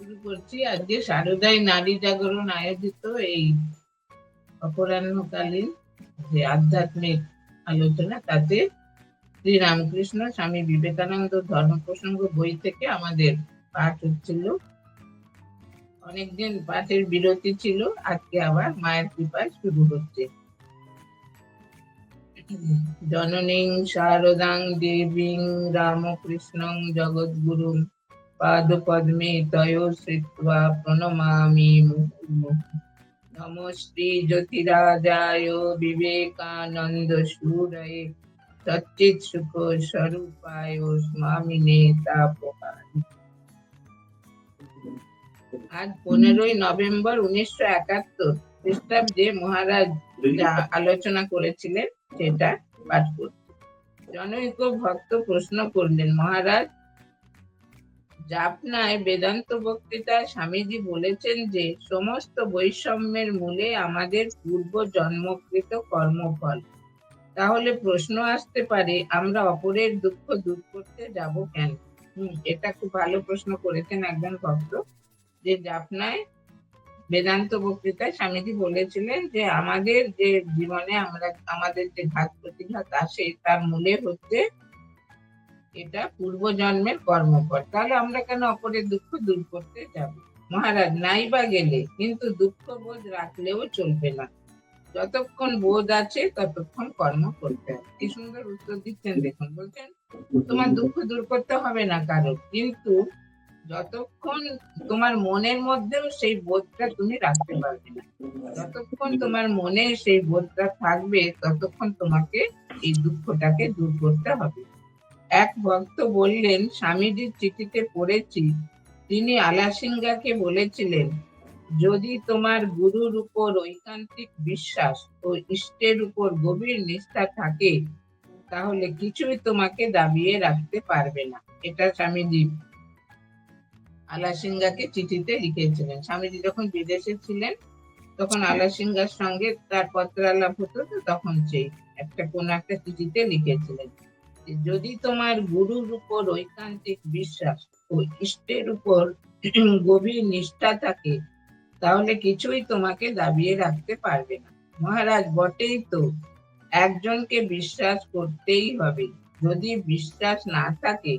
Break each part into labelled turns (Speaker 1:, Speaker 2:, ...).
Speaker 1: শুরু করছি আজকে শারদাই নারী জাগরণ আয়োজিত এই অপরাহ্নকালীন যে আধ্যাত্মিক আলোচনা, তাতে শ্রী রামকৃষ্ণ স্বামী বিবেকানন্দ ধর্ম প্রসঙ্গ বই থেকে আমাদের পাঠ হচ্ছিল। অনেকদিন পাঠের বিরতি ছিল, আজকে আবার মায়ের কৃপায় শুরু হচ্ছে। জননীং শারদাং দেবীং রামকৃষ্ণং জগদ্গুরুং পাদপদ্মে তয়োঃ শ্রিত্বা প্রণমামি মুহুর্মুহুঃ। নমস্তে জ্যোতিরাজায় বিবেকানন্দ সুরয়ে সচ্চিৎ সুখ স্বরূপায় স্বামিনে তাপহারি। আজ 15ই নভেম্বর 1971 খ্রিস্টাব্দে মহারাজ যা আলোচনা করেছিলেন সেটা পাঠ করছি। জনৈক ভক্ত প্রশ্ন করলেন, মহারাজ, জাপনায় বেদান্ত বক্তৃতায় স্বামীজি বলেছেন যে সমস্ত বৈষম্যের মূলে আমাদের পূর্ব জন্মকৃত কর্মফল। তাহলে প্রশ্ন আসতে পারে, আমরা অপরের দুঃখ দূর করতে যাব কেন? এটা খুব ভালো প্রশ্ন করেছেন একজন ভক্ত, যে জাপনায় বেদান্ত বক্তৃতায় স্বামীজি বলেছিলেন যে আমাদের যে জীবনে আমাদের যে ঘাত প্রতিঘাত আসে তার মূলে হচ্ছে এটা পূর্বজন্মের কর্মফল। তাহলে আমরা কেন অপরের দুঃখ দূর করতে যাব? মহারাজ, নাই বা গেলে, কিন্তু দুঃখ বোধ রাখলেও চলবে না। যতক্ষণ বোধ আছে ততক্ষণ কর্ম করতে হবে। কি সুন্দর উত্তর দিচ্ছেন দেখুন। বলছেন তোমার দুঃখ দূর করতে হবে না কারো, কিন্তু যতক্ষণ তোমার মনের মধ্যেও সেই বোধটা তুমি রাখতে পারবে না, যতক্ষণ তোমার মনে সেই বোধটা থাকবে ততক্ষণ তোমাকে এই দুঃখটাকে দূর করতে হবে। এক ভক্ত বললেন, স্বামীজির চিঠিতে পড়েছি তিনি আলাসিঙ্গাকে বলেছিলেন, যদি তোমার গুরুর উপর ঐকান্তিক বিশ্বাস ও ইষ্টের উপর গভীর নিষ্ঠা থাকে তাহলে কিছুই তোমাকে দাবিয়ে রাখতে পারবে না। এটা স্বামীজি আলাসিঙ্গাকে চিঠিতে লিখেছিলেন। স্বামীজি যখন বিদেশে ছিলেন তখন আলাসিঙ্গার সঙ্গে তার পত্রালাপ হতো, তো তখন সেই কোন একটা চিঠিতে লিখেছিলেন, যদি তোমার গুরুর উপর ঐকান্তিক বিশ্বাস ও ইষ্টের উপর গভীর নিষ্ঠা থাকে তাহলে কিছুই তোমাকে দাবিয়ে রাখতে পারবে না। মহারাজ, বটেই তো, একজনকে বিশ্বাস করতেই হবে। যদি বিশ্বাস না থাকে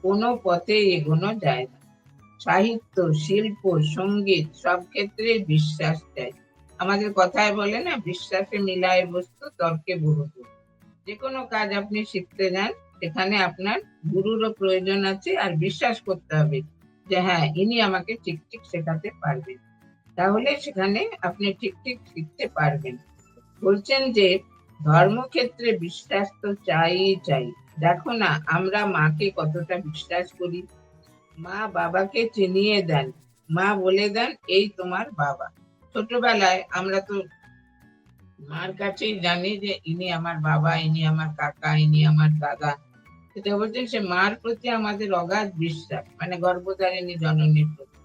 Speaker 1: কোনো পথে এগোনো যায় না। সাহিত্য, শিল্প, সঙ্গীত সব ক্ষেত্রে বিশ্বাস চাই। আমাদের কথায় বলে না, বিশ্বাসে মিলায় বস্তু তর্কে বহুদূর। যে কোনো কাজ আপনি শিখতে যান, সেখানে আপনার গুরুরও প্রয়োজন আছে, আর বিশ্বাস করতে হবে যে হ্যাঁ, ইনি আমাকে ঠিক ঠিক শেখাতে পারবেন। তাহলে সেখানে আপনি ঠিক ঠিক শিখতে পারবেন। বলছেন যে ধর্মক্ষেত্রে বিশ্বাস তো চাই। দেখো না, আমরা মাকে কতটা বিশ্বাস করি। মা বাবাকে চিনিয়ে দেন, মা বলে দেন এই তোমার বাবা। ছোটবেলায় আমরা তো মার কাছেই জানি যে ইনি আমার বাবা, ইনি আমার কাকা, ইনি আমার দাদা। সেটা বলছেন সে মার প্রতি আমাদের অগাধ বিশ্বাস, মানে গর্ভধারিণী জননীর প্রতি।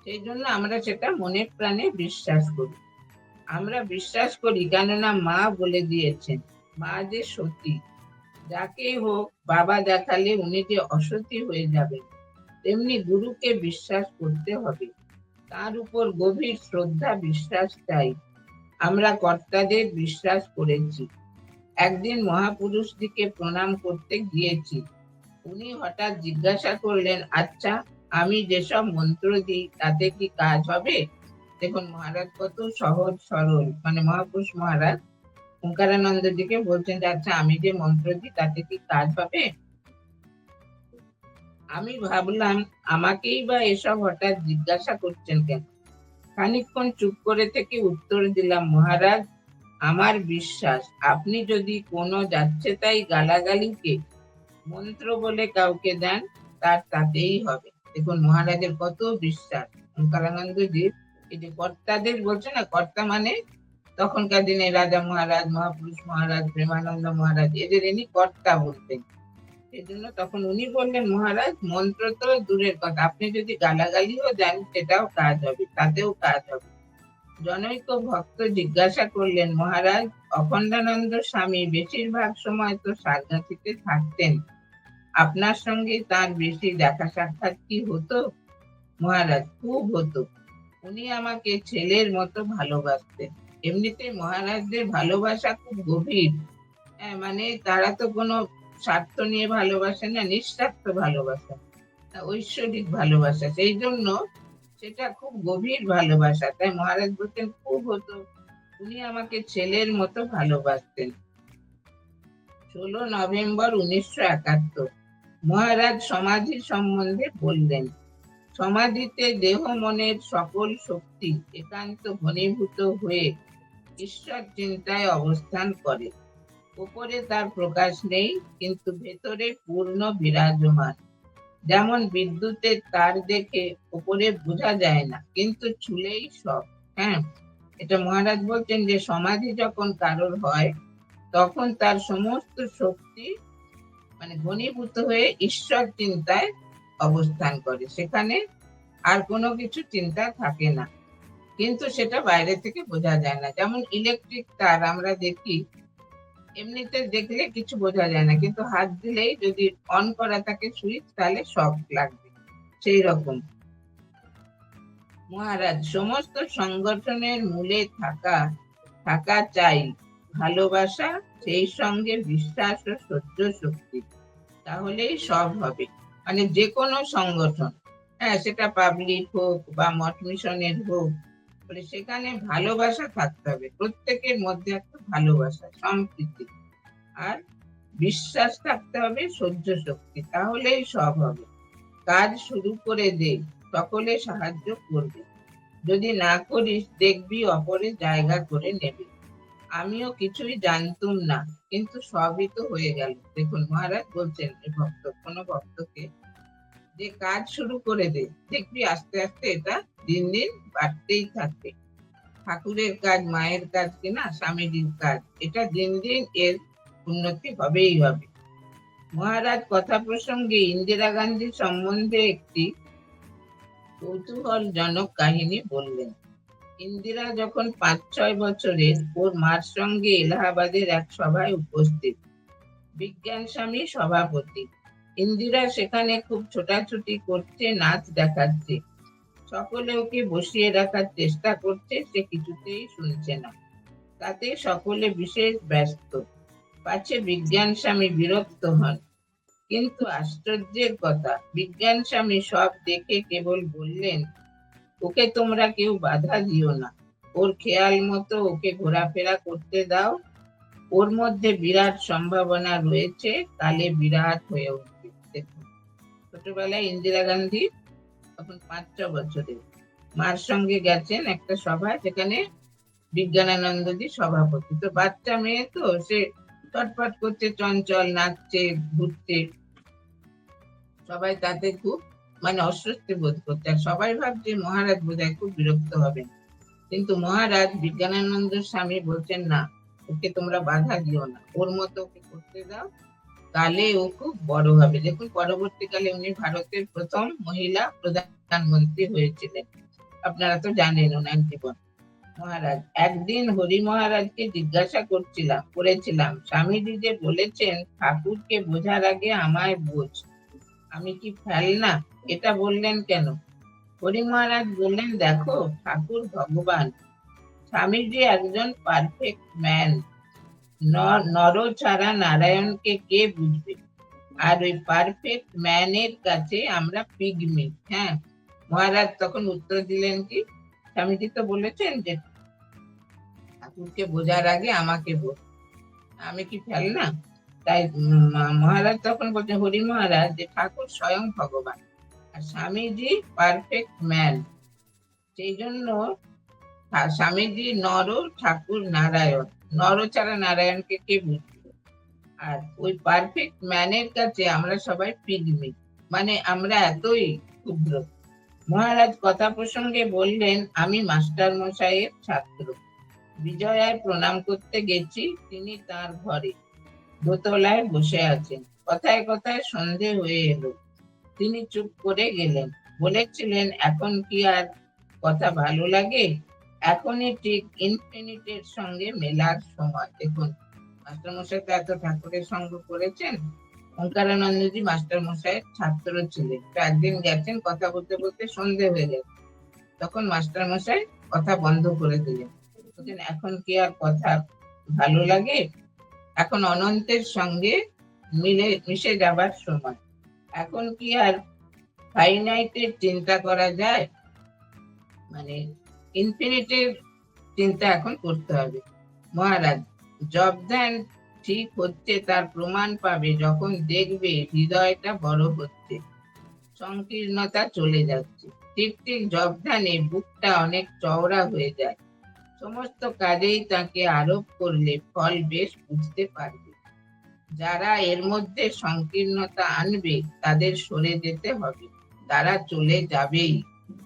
Speaker 1: সেই জন্য আমরা সেটা মনে প্রাণে বিশ্বাস করি। আমরা বিশ্বাস করি কেননা মা বলে দিয়েছেন, মা যে সতী, যাকে হোক বাবা দেখালে উনি যে অসতী হয়ে যাবেন, তেমনি গুরুকে বিশ্বাস করতে হবে। তার উপর গভীর শ্রদ্ধা বিশ্বাস চাই। আমরা কর্তাদের বিশ্বাস করেছি। একদিন মহাপুরুষদিকে প্রণাম করতে গিয়েছি। উনি হঠাৎ জিজ্ঞাসা করলেন, আচ্ছা, আমি যেসব মন্ত্র দিই তাতে কি কাজ হবে? দেখুন মহারাজ কত সহজ সরল, মানে মহাপুরুষ মহারাজ ওঙ্কারানন্দজিকে বলছেন যে আচ্ছা, আমি যে মন্ত্র দিই তাতে কি কাজ হবে? আমি ভাবলাম আমাকেই বা এসব হঠাৎ জিজ্ঞাসা করছেন কেন। খানিকক্ষণ চুপ করে থেকে উত্তর দিলাম, মহারাজ, আমার বিশ্বাস আপনি যদি কোনো যাচ্ছে তাই গালাগালিকে মন্ত্র বলে কাউকে দেন, তার তাতেই হবে। দেখুন মহারাজের কত বিশ্বাস। ওঙ্কারানন্দজির এই যে কর্তাদের বলছে না, কর্তা মানে তখনকার দিনে রাজা মহারাজ, মহাপুরুষ মহারাজ, প্রেমানন্দ মহারাজ, এদের ইনি কর্তা বলতেন। সেই জন্য তখন উনি বললেন, মহারাজ, মন্ত্র তো দূরের কথা, আপনি যদি গালাগালিও দেন সেটাও কাজ হবে, তাতেও কাজ হবে। জনৈক ভক্ত জিজ্ঞাসা করলেন, মহারাজ, অখণ্ডানন্দ স্বামী বেশিরভাগ সময় তো সারনাথিতে থাকতেন, আপনার সঙ্গে তার বেশি দেখা সাক্ষাৎ কি হতো? মহারাজ খুব হতো, উনি আমাকে ছেলের মতো ভালোবাসতেন। এমনিতে মহারাজদের ভালোবাসা খুব গভীর। হ্যাঁ, মানে তারা তো কোনো স্বার্থ নিয়ে ভালোবাসে না, নিঃস্বার্থ ভালোবাসা, ঐশ্বরিক ভালোবাসা, সেই জন্য সেটা খুব গভীর ভালোবাসা। তাই মহারাজ বলতেন খুব হতো, উনি আমাকে ছেলের মতো ভালোবাসতেন। 16 নভেম্বর 1971 মহারাজ সমাধি সম্বন্ধে বললেন, সমাধিতে দেহ মনের সকল শক্তি একান্ত ঘনীভূত হয়ে ঈশ্বর চিন্তায় অবস্থান করে। উপরে তার প্রকাশ নেই, কিন্তু ভেতরে পূর্ণ বিরাজমান। যেমন বিদ্যুতের তার দেখে উপরে বোঝা যায় না, কিন্তু ছুলেই সব। হ্যাঁ, এটা মহারাজ বলছেন যে সমাধি যখন কারোর হয়, তখন তার সমস্ত শক্তি মানে ঘনীভূত হয়ে ঈশ্বর চিন্তায় অবস্থান করে, সেখানে আর কোনো কিছু চিন্তা থাকে না, কিন্তু সেটা বাইরে থেকে বোঝা যায় না। যেমন ইলেকট্রিক তার আমরা দেখি, এমনিতে দেখলে কিছু বোঝা যায় না, কিন্তু হাত দিলেই যদি অন করা থাকে সুইচ, তাহলে সব লাগবে। সেই রকম মহারাজ সমস্ত সংগঠনের মূলে থাকা চাই ভালোবাসা, সেই সঙ্গে বিশ্বাস ও সহ্য শক্তি, তাহলেই সব হবে। মানে যে কোনো সংগঠন, হ্যাঁ, সেটা পাবলিক হোক বা মঠ মিশনের হোক, বলে সেখানে ভালোবাসা থাকতে হবে, প্রত্যেকের মধ্যে একটা ভালোবাসা, সম্প্রীতি, আর বিশ্বাস থাকতে হবে, সহ্য শক্তি, তাহলেই সব হবে। কাজ শুরু করে দে, সকলে সাহায্য করবে, যদি না করিস দেখবি অপরে জায়গা করে নেবে। আমিও কিছুই জানতুম না, কিন্তু সবই তো হয়ে গেল। দেখুন মহারাজ বলছেন কোনো ভক্তকে যে কাজ শুরু করে দে, দেখবি আস্তে আস্তে এটা দিন দিন বাড়তেই থাকবে। ঠাকুরের কাজ, মায়ের কাজ কিনা স্বামীজির কাজ, এটা দিন দিন এর উন্নতি হবেই হবে। মহারাজ কথা প্রসঙ্গে ইন্দিরা গান্ধী সম্বন্ধে একটি কৌতূহলজনক কাহিনী বললেন। ইন্দিরা যখন 5-6 বছরের, ওর মার সঙ্গে এলাহাবাদের এক সভায় উপস্থিত, বিজ্ঞান স্বামী সভাপতি। ইন্দিরা সেখানে খুব ছোটাছুটি করছে, নাচ দেখাচ্ছে, সকলে ওকে বসিয়ে রাখার চেষ্টা করছে, সে কিছুতেই শুনছে না। তাতে সকলে বিশেষ ব্যস্ত, পাছে বিজ্ঞান স্বামী বিরক্ত হন। কিন্তু আশ্চর্যের কথা, বিজ্ঞান স্বামী সব দেখে কেবল বললেন, ওকে তোমরা কেউ বাধা দিও না, ওর খেয়াল মতো ওকে ঘোরাফেরা করতে দাও, ওর মধ্যে বিরাট সম্ভাবনা রয়েছে, কালে বিরাট হয়ে উঠবে। দেখুন, ছোটবেলায় ইন্দিরা গান্ধী তখন 5-6 বছরের, মার সঙ্গে গেছেন একটা সভা, যেখানে বিজ্ঞানানন্দজি সভাপতি। তো বাচ্চা মেয়ে, তো সে চটপট করছে, চঞ্চল, নাচছে, ঘুরছে, সবাই তাতে খুব মানে অস্বস্তি বোধ করছে, আর সবাই ভাবছে মহারাজ বোধহয় খুব বিরক্ত হবেন। কিন্তু মহারাজ বিজ্ঞানানন্দ স্বামী বলছেন, না, ওকে তোমরা বাধা দিও না, ওর মতো ওকে করতে দাও, কালে ও খুব বড় হবে। দেখুন, পরবর্তীকালে উনি ভারতের প্রথম মহিলা প্রধানমন্ত্রী হয়েছিলেন, আপনারা তো জানেন ওনার জীবন। মহারাজ, একদিন হরি মহারাজকে জিজ্ঞাসা করেছিলাম, স্বামীজি যে বলেছেন ঠাকুরকে বোঝার আগে আমায় বোঝ, আমি কি ফেলনা, এটা বললেন কেন? হরি মহারাজ বললেন, দেখো, ঠাকুর ভগবান, স্বামীজি একজন পারফেক্ট ম্যান, নর ছাড়া নারায়ণকে কে বুঝবে? আর ওই পারফেক্ট ম্যানের কাছে আমরা পিগমি। হ্যাঁ, মহারাজ তখন উত্তর দিলেন কি, স্বামীজি তো বলেছেন যে ঠাকুরকে বোঝার আগে আমাকে বোঝ, আমি কি ফেলনা? তাই মহারাজ তখন বলছেন, হরি মহারাজ, যে ঠাকুর স্বয়ং ভগবান আর স্বামীজি পারফেক্ট ম্যান, সেই জন্য স্বামীজি নর, ঠাকুর নারায়ণ, নর ছাড়া নারায়ণকে কে বুঝবে? আর ওই পারফেক্ট ম্যানের কাছে আমরা সবাই পিগমি, মানে আমরা এতই ক্ষুদ্র। মহারাজ কথা প্রসঙ্গে বললেন, আমি মাস্টার মশাইয়ের ছাত্র, বিজয়ার প্রণাম করতে গেছি, তিনি তার ঘরে দোতলায় বসে আছেন। কথায় কথায় সন্ধে হয়ে এলো, তিনি চুপ করে গেলেন, বলেছিলেন, এখন কি আর কথা ভালো লাগে? এখনই ঠিক ইনফিনিটির সঙ্গে মেলার সময়। দেখুন, মাস্টারমশাই তো এত ঠাকুরের সঙ্গ করেছেন, ওঙ্কারানন্দজি মাস্টার মশাইয়ের ছাত্র ছিলেন। তো একদিন গেছেন, কথা বলতে বলতে সন্ধে হয়ে গেছে, তখন মাস্টার মশাই কথা বন্ধ করে দিলেন। বলছেন, এখন কি আর কথা ভালো লাগে? এখন অনন্তের সঙ্গে মিশে যাবার সময়। এখন কি আর ফাইনাইটের চিন্তা করা যায়? মানে ইনফিনিটির চিন্তা এখন করতে হবে। মহারাজ, জব ধ্যান ঠিক হচ্ছে তার প্রমাণ পাবে যখন দেখবে হৃদয়টা বড় হচ্ছে, সংকীর্ণতা চলে যাচ্ছে। ঠিক ঠিক জব ধ্যানে বুকটা অনেক চওড়া হয়ে যায়। সমস্ত কাজেই তাকে আরোপ করলে ফল বেশ বুঝতে পারবে। যারা এর মধ্যে সংকীর্ণতা আনবে তাদের সরে যেতে হবে, তারা চলে যাবেই।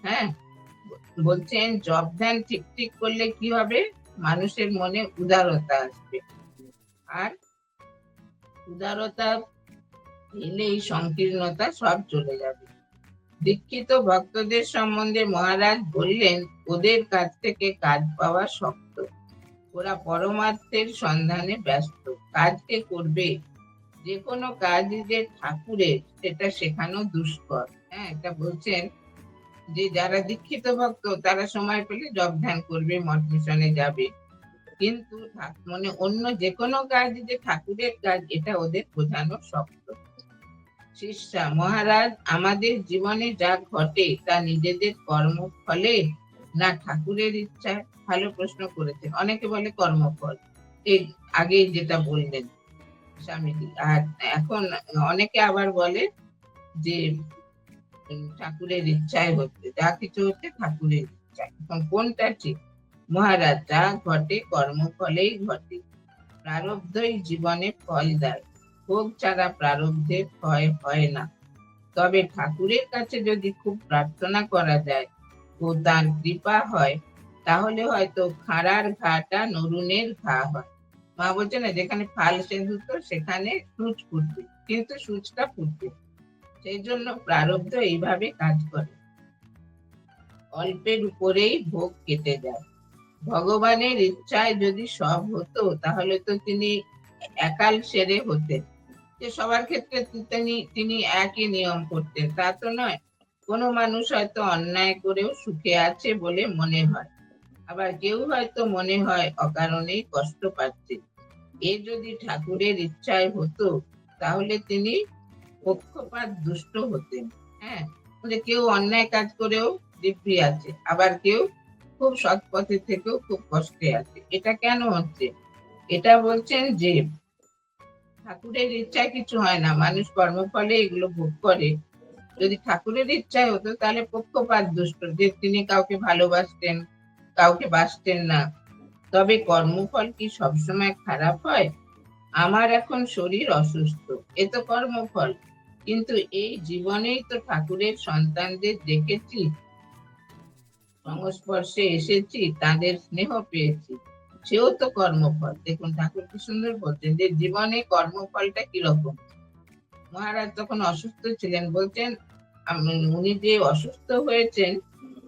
Speaker 1: হ্যাঁ, বলছেন জব ধ্যান ঠিক ঠিক করলে কি হবে? মানুষের মনে উদারতা আসবে, আর উদারতা এলেই সংকীর্ণতা সব চলে যাবে। দীক্ষিত ভক্তদের সম্বন্ধে মহারাজ বললেন, ওদের কাছ থেকে কাজ পাওয়া শক্ত, ওরা পরমার্থের সন্ধানে ব্যস্ত। কাজকে করবে, যে কোনো কাজ যে ঠাকুরের সেটা শেখানো দুষ্কর। হ্যাঁ, এটা বলছেন যে যারা দীক্ষিত ভক্ত তারা সময় পেলে জপ ধ্যান করবে, মঠ মিশনে যাবে, কিন্তু মানে অন্য যে কোনো কাজ যে ঠাকুরের কাজ এটা ওদের বোঝানো শক্ত। শিষ্যা, মহারাজ, আমাদের জীবনে যা ঘটে তা নিজেদের কর্মফলে না ঠাকুরের ইচ্ছায়? ভালো প্রশ্ন করেছেন। অনেকে বলে কর্মফল, এই আগে যেটা বললেন স্বামীজি। আর এখন অনেকে আবার বলে যে ঠাকুরের ইচ্ছায় হচ্ছে, যা কিছু হচ্ছে ঠাকুরের ইচ্ছায়। এখন কোনটা ঠিক? মহারাজ, যা ঘটে কর্মফলেই ঘটে, প্রারব্ধই জীবনে ফল দেয়, ভোগ ছাড়া প্রারব্ধে ক্ষয় হয় না। তবে ঠাকুরের কাছে যদি খুব প্রার্থনা করা যায় ও তার কৃপা হয়, তাহলে হয়তো খাড়ার ঘাটা নরুনের ঘা হয়। মা বলছে না, যেখানে ফাল সেঁধুত সেখানে সূচ ফুটবে, কিন্তু সূচটা ফুটবে। সেই জন্য প্রারব্ধ এইভাবে কাজ করে, অল্পের উপরেই ভোগ কেটে যায়। ভগবানের ইচ্ছায় যদি সব হতো তাহলে তো তিনি একাল সেরে হতেন, যে সবার ক্ষেত্রে তিনি তিনি একই নিয়ম করতেন, তা তো নয়। কোনো মানুষ হয়তো অন্যায় করেও সুখে আছে বলে মনে হয়, আবার কেউ হয়তো মনে হয় অকারণেই কষ্ট পাচ্ছে। এ যদি ঠাকুরের ইচ্ছায় হতো তাহলে তিনি পক্ষপাত দুষ্ট হতেন। হ্যাঁ, যে কেউ অন্যায় কাজ করেও দিব্যি আছে, আবার কেউ খুব সৎ পথে থেকেও খুব কষ্টে আছে। এটা কেন হচ্ছে? এটা বলছেন যে ঠাকুরের ইচ্ছায় কিছু হয় না, মানুষ কর্মফলে এগুলো ভোগ করে। যদি ঠাকুরের ইচ্ছায় হতো তাহলে পক্ষপাত দুষ্ট, যে তিনি কাউকে ভালোবাসতেন, কাউকে বাসতেন না। তবে কর্মফল কি সবসময় খারাপ হয়? আমার এখন শরীর অসুস্থ, এ তো কর্মফল, কিন্তু এই জীবনেই তো ঠাকুরের সন্তানদের দেখেছি, সংস্পর্শে এসেছি, তাদের স্নেহ পেয়েছি, সেও তো কর্মফল। দেখুন ঠাকুর কি সুন্দর বলছেন যে জীবনে কর্মফলটা কিরকম। মহারাজ তখন অসুস্থ ছিলেন, বলছেন উনি যে অসুস্থ হয়েছেন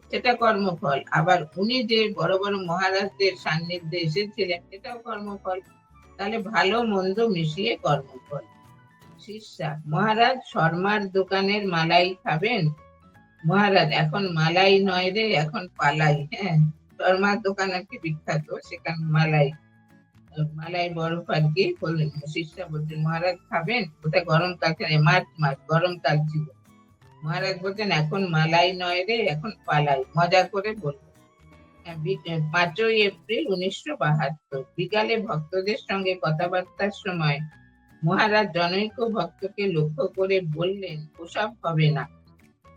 Speaker 1: সেটা কর্মফল, আবার উনি যে বড় বড় মহারাজদের সান্নিধ্যে এসেছিলেন সেটাও কর্মফল। তাহলে ভালো মন্দ মিশিয়ে কর্মফল। শিষ্যা, মহারাজ, শর্মার দোকানের মালাই খাবেন? মহারাজ, এখন মালাই নয় রে, এখন পালাই। হ্যাঁ, শর্মার দোকান আর কি বিখ্যাত, সেখানে মালাই, মালাই বরফ আর কি বললেন। শিষ্যা বলছেন, মহারাজ খাবেন? ওটা গরমকাল ছিল, মার্চ মাস, গরমকাল ছিল। মহারাজ বলছেন, এখন মালাই নয় রে, এখন পালাই। মজা করে বললেন। 5ই এপ্রিল 1972 বিকালে ভক্তদের সঙ্গে কথাবার্তার সময় মহারাজ জনৈক ভক্তকে লক্ষ্য করে বললেন, ওসব হবে না,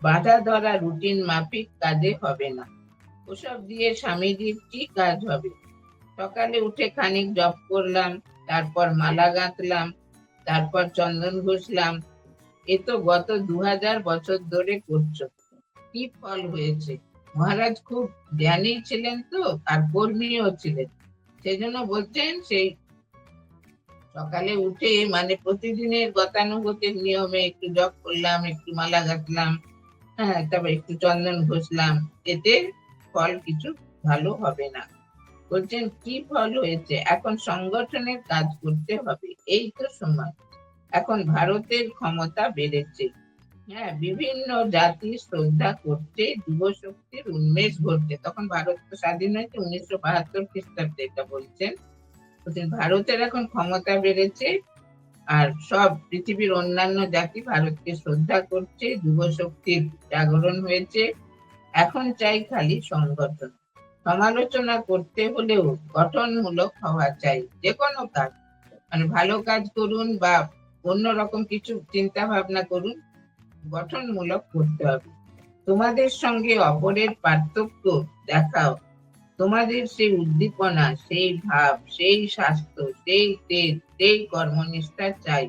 Speaker 1: বাধা ধরা রুটিন মাফিক কাজে হবে না, ওসব দিয়ে স্বামীজির কি কাজ হবে? সকালে উঠে খানিক জপ করলাম, তারপর মালা গাঁথলাম, তারপর চন্দন ঘষলাম, এ তো গত 2000 বছর ধরে করছো, কি ফল হয়েছে? মহারাজ খুব জ্ঞানী ছিলেন তো, আর কর্মীও ছিলেন, সেজন্য বলছেন সেই সকালে উঠে মানে প্রতিদিনের গতানুগতিক নিয়মে একটু জপ করলাম, একটু মালা গাঁথলাম, হ্যাঁ, তারপর একটু চন্দন ঘষলাম, এতে ফল কিছু ভালো হবে না। বলছেন কি ফল হয়েছে? এখন সংগঠনের কাজ করতে হবে, এই তো সময়। এখন ভারতের ক্ষমতা বেড়েছে। হ্যাঁ, বিভিন্ন জাতি শ্রদ্ধা করছে, যুব শক্তির উন্মেষ ঘটছে। তখন ভারত তো স্বাধীন হয়েছে 1972 খ্রিস্টাব্দে, এটা বলছেন। ভারতের এখন ক্ষমতা বেড়েছে, আর সব পৃথিবীর অন্যান্য জাতি ভারতকে শ্রদ্ধা করছে, যুব শক্তির জাগরণ হয়েছে। এখন চাই খালি সংগঠন। সমালোচনা করতে হলেও গঠনমূলক হওয়া চাই। যে কোনো কাজ, মানে ভালো কাজ করুন বা অন্যরকম কিছু চিন্তা ভাবনা করুন, গঠনমূলক করতে হবে। তোমাদের সঙ্গে অপরের পার্থক্য দেখাও। তোমাদের সেই উদ্দীপনা, সেই ভাব, সেই স্বাস্থ্য, সেই তেজ, সেই কর্মনিষ্ঠা চাই,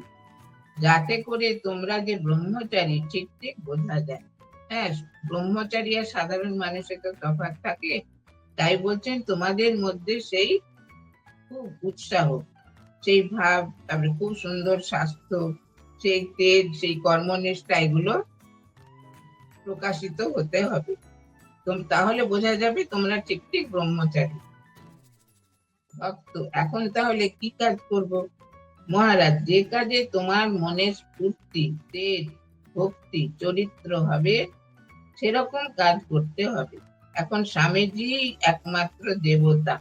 Speaker 1: যাতে করে তোমরা যে ব্রহ্মচারী ঠিক ঠিক বোঝা যায়। হ্যাঁ, ব্রহ্মচারী আর সাধারণ মানুষের তো তফাৎ থাকে। তাই বলছেন তোমাদের মধ্যে সেই খুব উৎসাহ, সেই ভাব, তারপরে খুব সুন্দর স্বাস্থ্য, সেই তেজ, সেই কর্মনিষ্ঠা, এগুলো প্রকাশিত হতে হবে। তাহলে বোঝা যাবে তোমরা ঠিক ঠিক ব্রহ্মচারী ভক্ত। এখন তাহলে কি কাজ করব? মহারাজ, যে কাজে তোমার মনের স্ফূর্তি, তেজ, ভক্তি, চরিত্র হবে, সেরকম কাজ করতে হবে। এখন স্বামীজি একমাত্র দেবতা।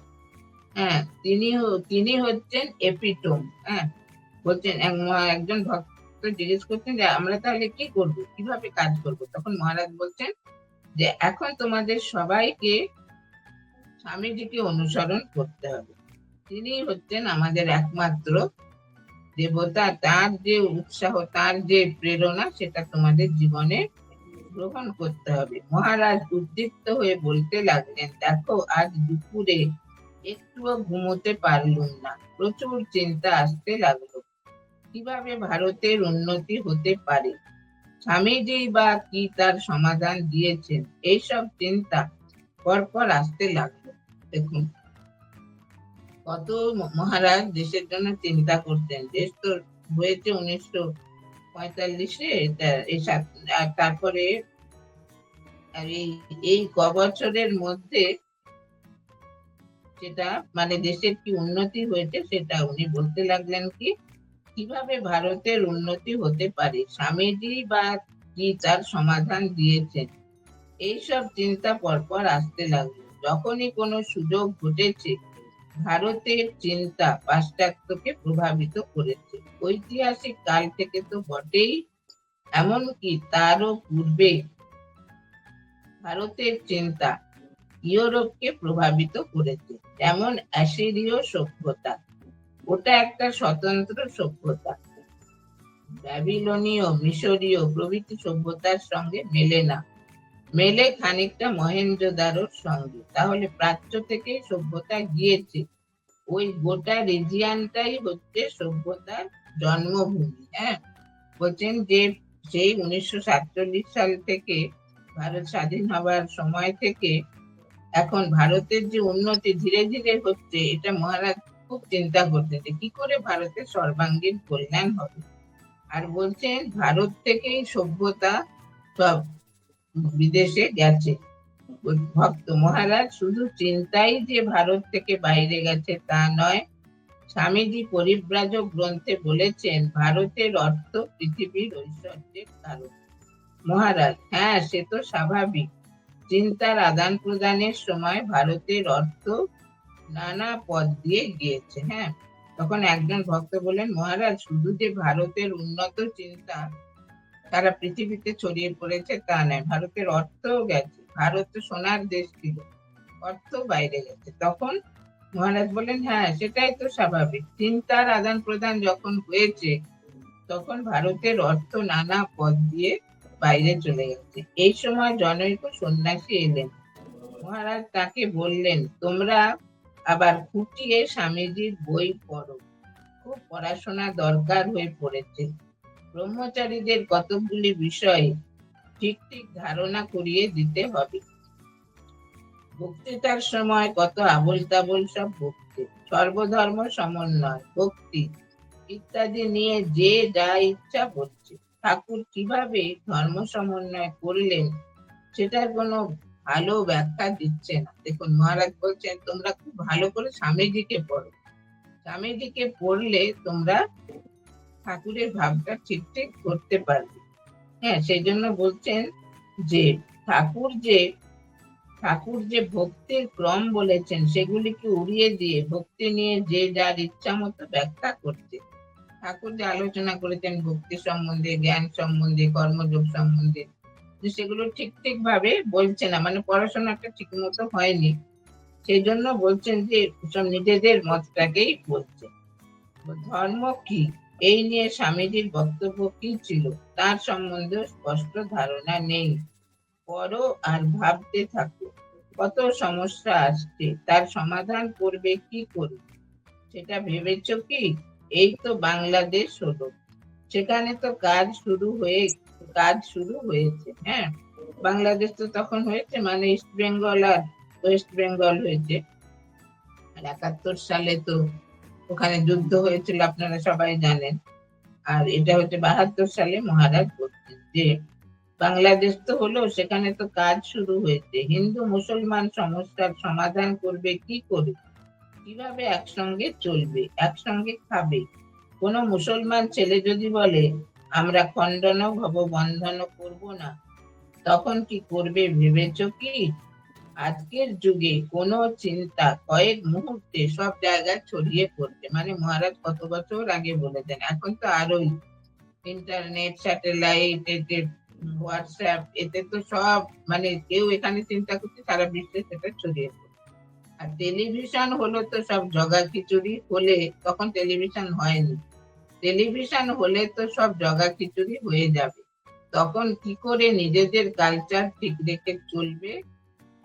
Speaker 1: হ্যাঁ, তিনি হচ্ছেন এপিটোম। হ্যাঁ, বলছেন একজন ভক্ত জিজ্ঞেস করছেন যে আমরা তাহলে কি করব, কিভাবে কাজ করব? তখন মহারাজ বলছেন যে এখন তোমাদের সবাইকে স্বামীজিকে অনুসরণ করতে হবে। তিনি হচ্ছেন আমাদের একমাত্র দেবতা। তার যে উৎসাহ, তার যে প্রেরণা, সেটা তোমাদের জীবনে গ্রহণ করতে হবে। মহারাজ উদ্দীপ্ত হয়ে বলতে লাগলেন, দেখো আজ দুপুরে একটুও ঘুমোতে পারলুম না, প্রচুর চিন্তা আসতে লাগলো। কিভাবে ভারতের উন্নতি হতে পারে, স্বামীজি বা কি তার সমাধান দিয়েছেন, এইসব চিন্তা পরপর আসতে লাগলো। দেখুন, কত মহারাজ দেশের জন্য চিন্তা করতেন। দেশ তো হয়েছে 1945-এ, তারপরে এই বছরের মধ্যে সেটা মানে দেশের কি উন্নতি হয়েছে, সেটা উনি বলতে লাগলেন কি কিভাবে ভারতের উন্নতি হতে পারে, স্বামীজি বা কি তার সমাধান দিয়েছেন, এইসব চিন্তা পরপর আসতে লাগলো। যখনই কোনো সুযোগ ঘটেছে, ভারতের চিন্তা পাশ্চাত্যকে প্রভাবিত করেছে। ঐতিহাসিক কাল থেকে তো বটেই, এমনকি তারও পূর্বে ভারতের চিন্তা ইউরোপকে প্রভাবিত করেছে। যেমন অ্যাসিরীয় সভ্যতা, ওটা একটা স্বতন্ত্র সভ্যতা। ব্যাবিলনীয়, মিশরীয় প্রভৃতি সভ্যতার সঙ্গে মেলে না, মেলে খানিকটা মহেঞ্জোদারোর সঙ্গে। তাহলে প্রাচ্য থেকে সভ্যতা গিয়েছে, ওই গোটা রিজিয়ানটাই হচ্ছে সভ্যতার জন্মভূমি। হ্যাঁ, বলছেন যে সেই 1947 সাল থেকে, ভারত স্বাধীন হবার সময় থেকে এখন ভারতের যে উন্নতি ধীরে ধীরে হচ্ছে, এটা মহারাজ খুব চিন্তা করতেন যে কি করে ভারতের সর্বাঙ্গীন কল্যাণ হবে। আর বলছেন ভারত থেকেই সভ্যতা সব বিদেশে গেছে। ভক্ত মহারাজ শুধু চিন্তাই যে ভারত থেকে বাইরে গেছে তা নয়, স্বামীজি পরিব্রাজক গ্রন্থে বলেছেন ভারতের অর্থ পৃথিবীর ঐশ্বর্যের কারণ। মহারাজ, হ্যাঁ সে তো স্বাভাবিক, চিন্তার আদান প্রদানের সময় ভারতের অর্থ নানা পথ দিয়ে গিয়েছে। হ্যাঁ, তখন একজন ভক্ত বলেন, মহারাজ শুধু যে ভারতের উন্নত চিন্তা সারা পৃথিবীতে ছড়িয়ে পড়েছে তা নয়, ভারতের অর্থও গেছে। ভারত তো সোনার দেশ ছিল, অর্থ বাইরে গেছে। তখন মহারাজ বলেন, হ্যাঁ সেটাই তো স্বাভাবিক, চিন্তার আদান প্রদান যখন হয়েছে, তখন ভারতের অর্থ নানা পথ দিয়ে বাইরে চলে গেছে। এই সময় জনৈক সন্ন্যাসী এলেন। মহারাজ তাকে বললেন, তোমরা আবার খুঁটিয়ে স্বামীজির বই পড়ো, খুব পড়াশোনা দরকার হয়ে পড়েছে। ব্রহ্মচারীদের কতকগুলি বিষয় ঠিক ঠিক ধারণা করিয়ে দিতে হবে। বক্তৃতার সময় কত আবোল তাবোল সব বকছে, সর্বধর্ম সমন্বয়, ভক্তি ইত্যাদি নিয়ে যে যা ইচ্ছা বলছে। ঠাকুর কিভাবে ধর্ম সমন্বয় করলেন, সেটার কোনো ভালো ব্যাখ্যা দিচ্ছে না। দেখুন, মহারাজ বলছেন তোমরা খুব ভালো করে স্বামীজিকে পড়ো, স্বামীজিকে পড়লে তোমরা ঠাকুরের ভাবটা ঠিক ঠিক করতে পারবে। হ্যাঁ, সেই জন্য বলছেন যে ঠাকুর যে ঠাকুর যে ভক্তির ক্রম বলেছেন সেগুলিকে উড়িয়ে দিয়ে ভক্তি নিয়ে যে যার ইচ্ছা মতো ব্যাখ্যা করছে। ঠাকুর যে আলোচনা করেছেন ভক্তি সম্বন্ধে, জ্ঞান সম্বন্ধে, কর্মযোগ সম্বন্ধে, যে সেগুলো ঠিক ঠিক ভাবে বলছে না, মানে পড়াশোনাটা ঠিক মতো হয়নি, সেই জন্য বলছেন যে সব নিজেদের মতটাকেই বলছে। ধর্ম কি এই নিয়ে স্বামীজির বক্তব্য কি ছিল তার সম্বন্ধে স্পষ্ট ধারণা নেই। পড়ো আর ভাবতে থাকো কত সমস্যা আসছে, তার সমাধান করবে কি করে, সেটা ভেবেছো কি? এই তো বাংলাদেশ হলো, সেখানে তো কাজ শুরু হয়েছে। হ্যাঁ, বাংলাদেশ তো তখন হয়েছে, মানে ইস্ট বেঙ্গল আর ওয়েস্ট বেঙ্গল হয়েছে। আর 71 সালে তো ওখানে যুদ্ধ হয়েছিল, আপনারা সবাই জানেন। আর এটা হচ্ছে 72 সালে মহারাজ বলছেন যে বাংলাদেশ তো হলো, সেখানে তো কাজ শুরু হয়েছে, হিন্দু মুসলমান সমস্যার সমাধান করবে কি করে, কিভাবে একসঙ্গে চলবে, একসঙ্গে খাবে। কোন মুসলমান ছেলে যদি বলে আমরা খণ্ডন ভব বন্ধন করব না, তখন কি করবে ভেবেছো কি? আজকের যুগে কোন চিন্তা কয়েক মুহূর্তে সব জায়গায় ছড়িয়ে পড়ছে, মানে মহারাজ কত বছর আগে বলেছেন, এখন তো আরোই ইন্টারনেট, স্যাটেলাইট, এতে হোয়াটসঅ্যাপ, এতে তো সব, মানে কেউ এখানে চিন্তা করছে সারা বিশ্বে সেটা ছড়িয়ে পড়ছে। আর টেলিভিশন হলো তো সব জগা খিচুড়ি হলে, তখন টেলিভিশন হয়নি, টেলিভিশন হলে তো সব জগা খিচুড়ি হয়ে যাবে, তখন কি করে নিজেদের কালচার ঠিক রেখে চলবে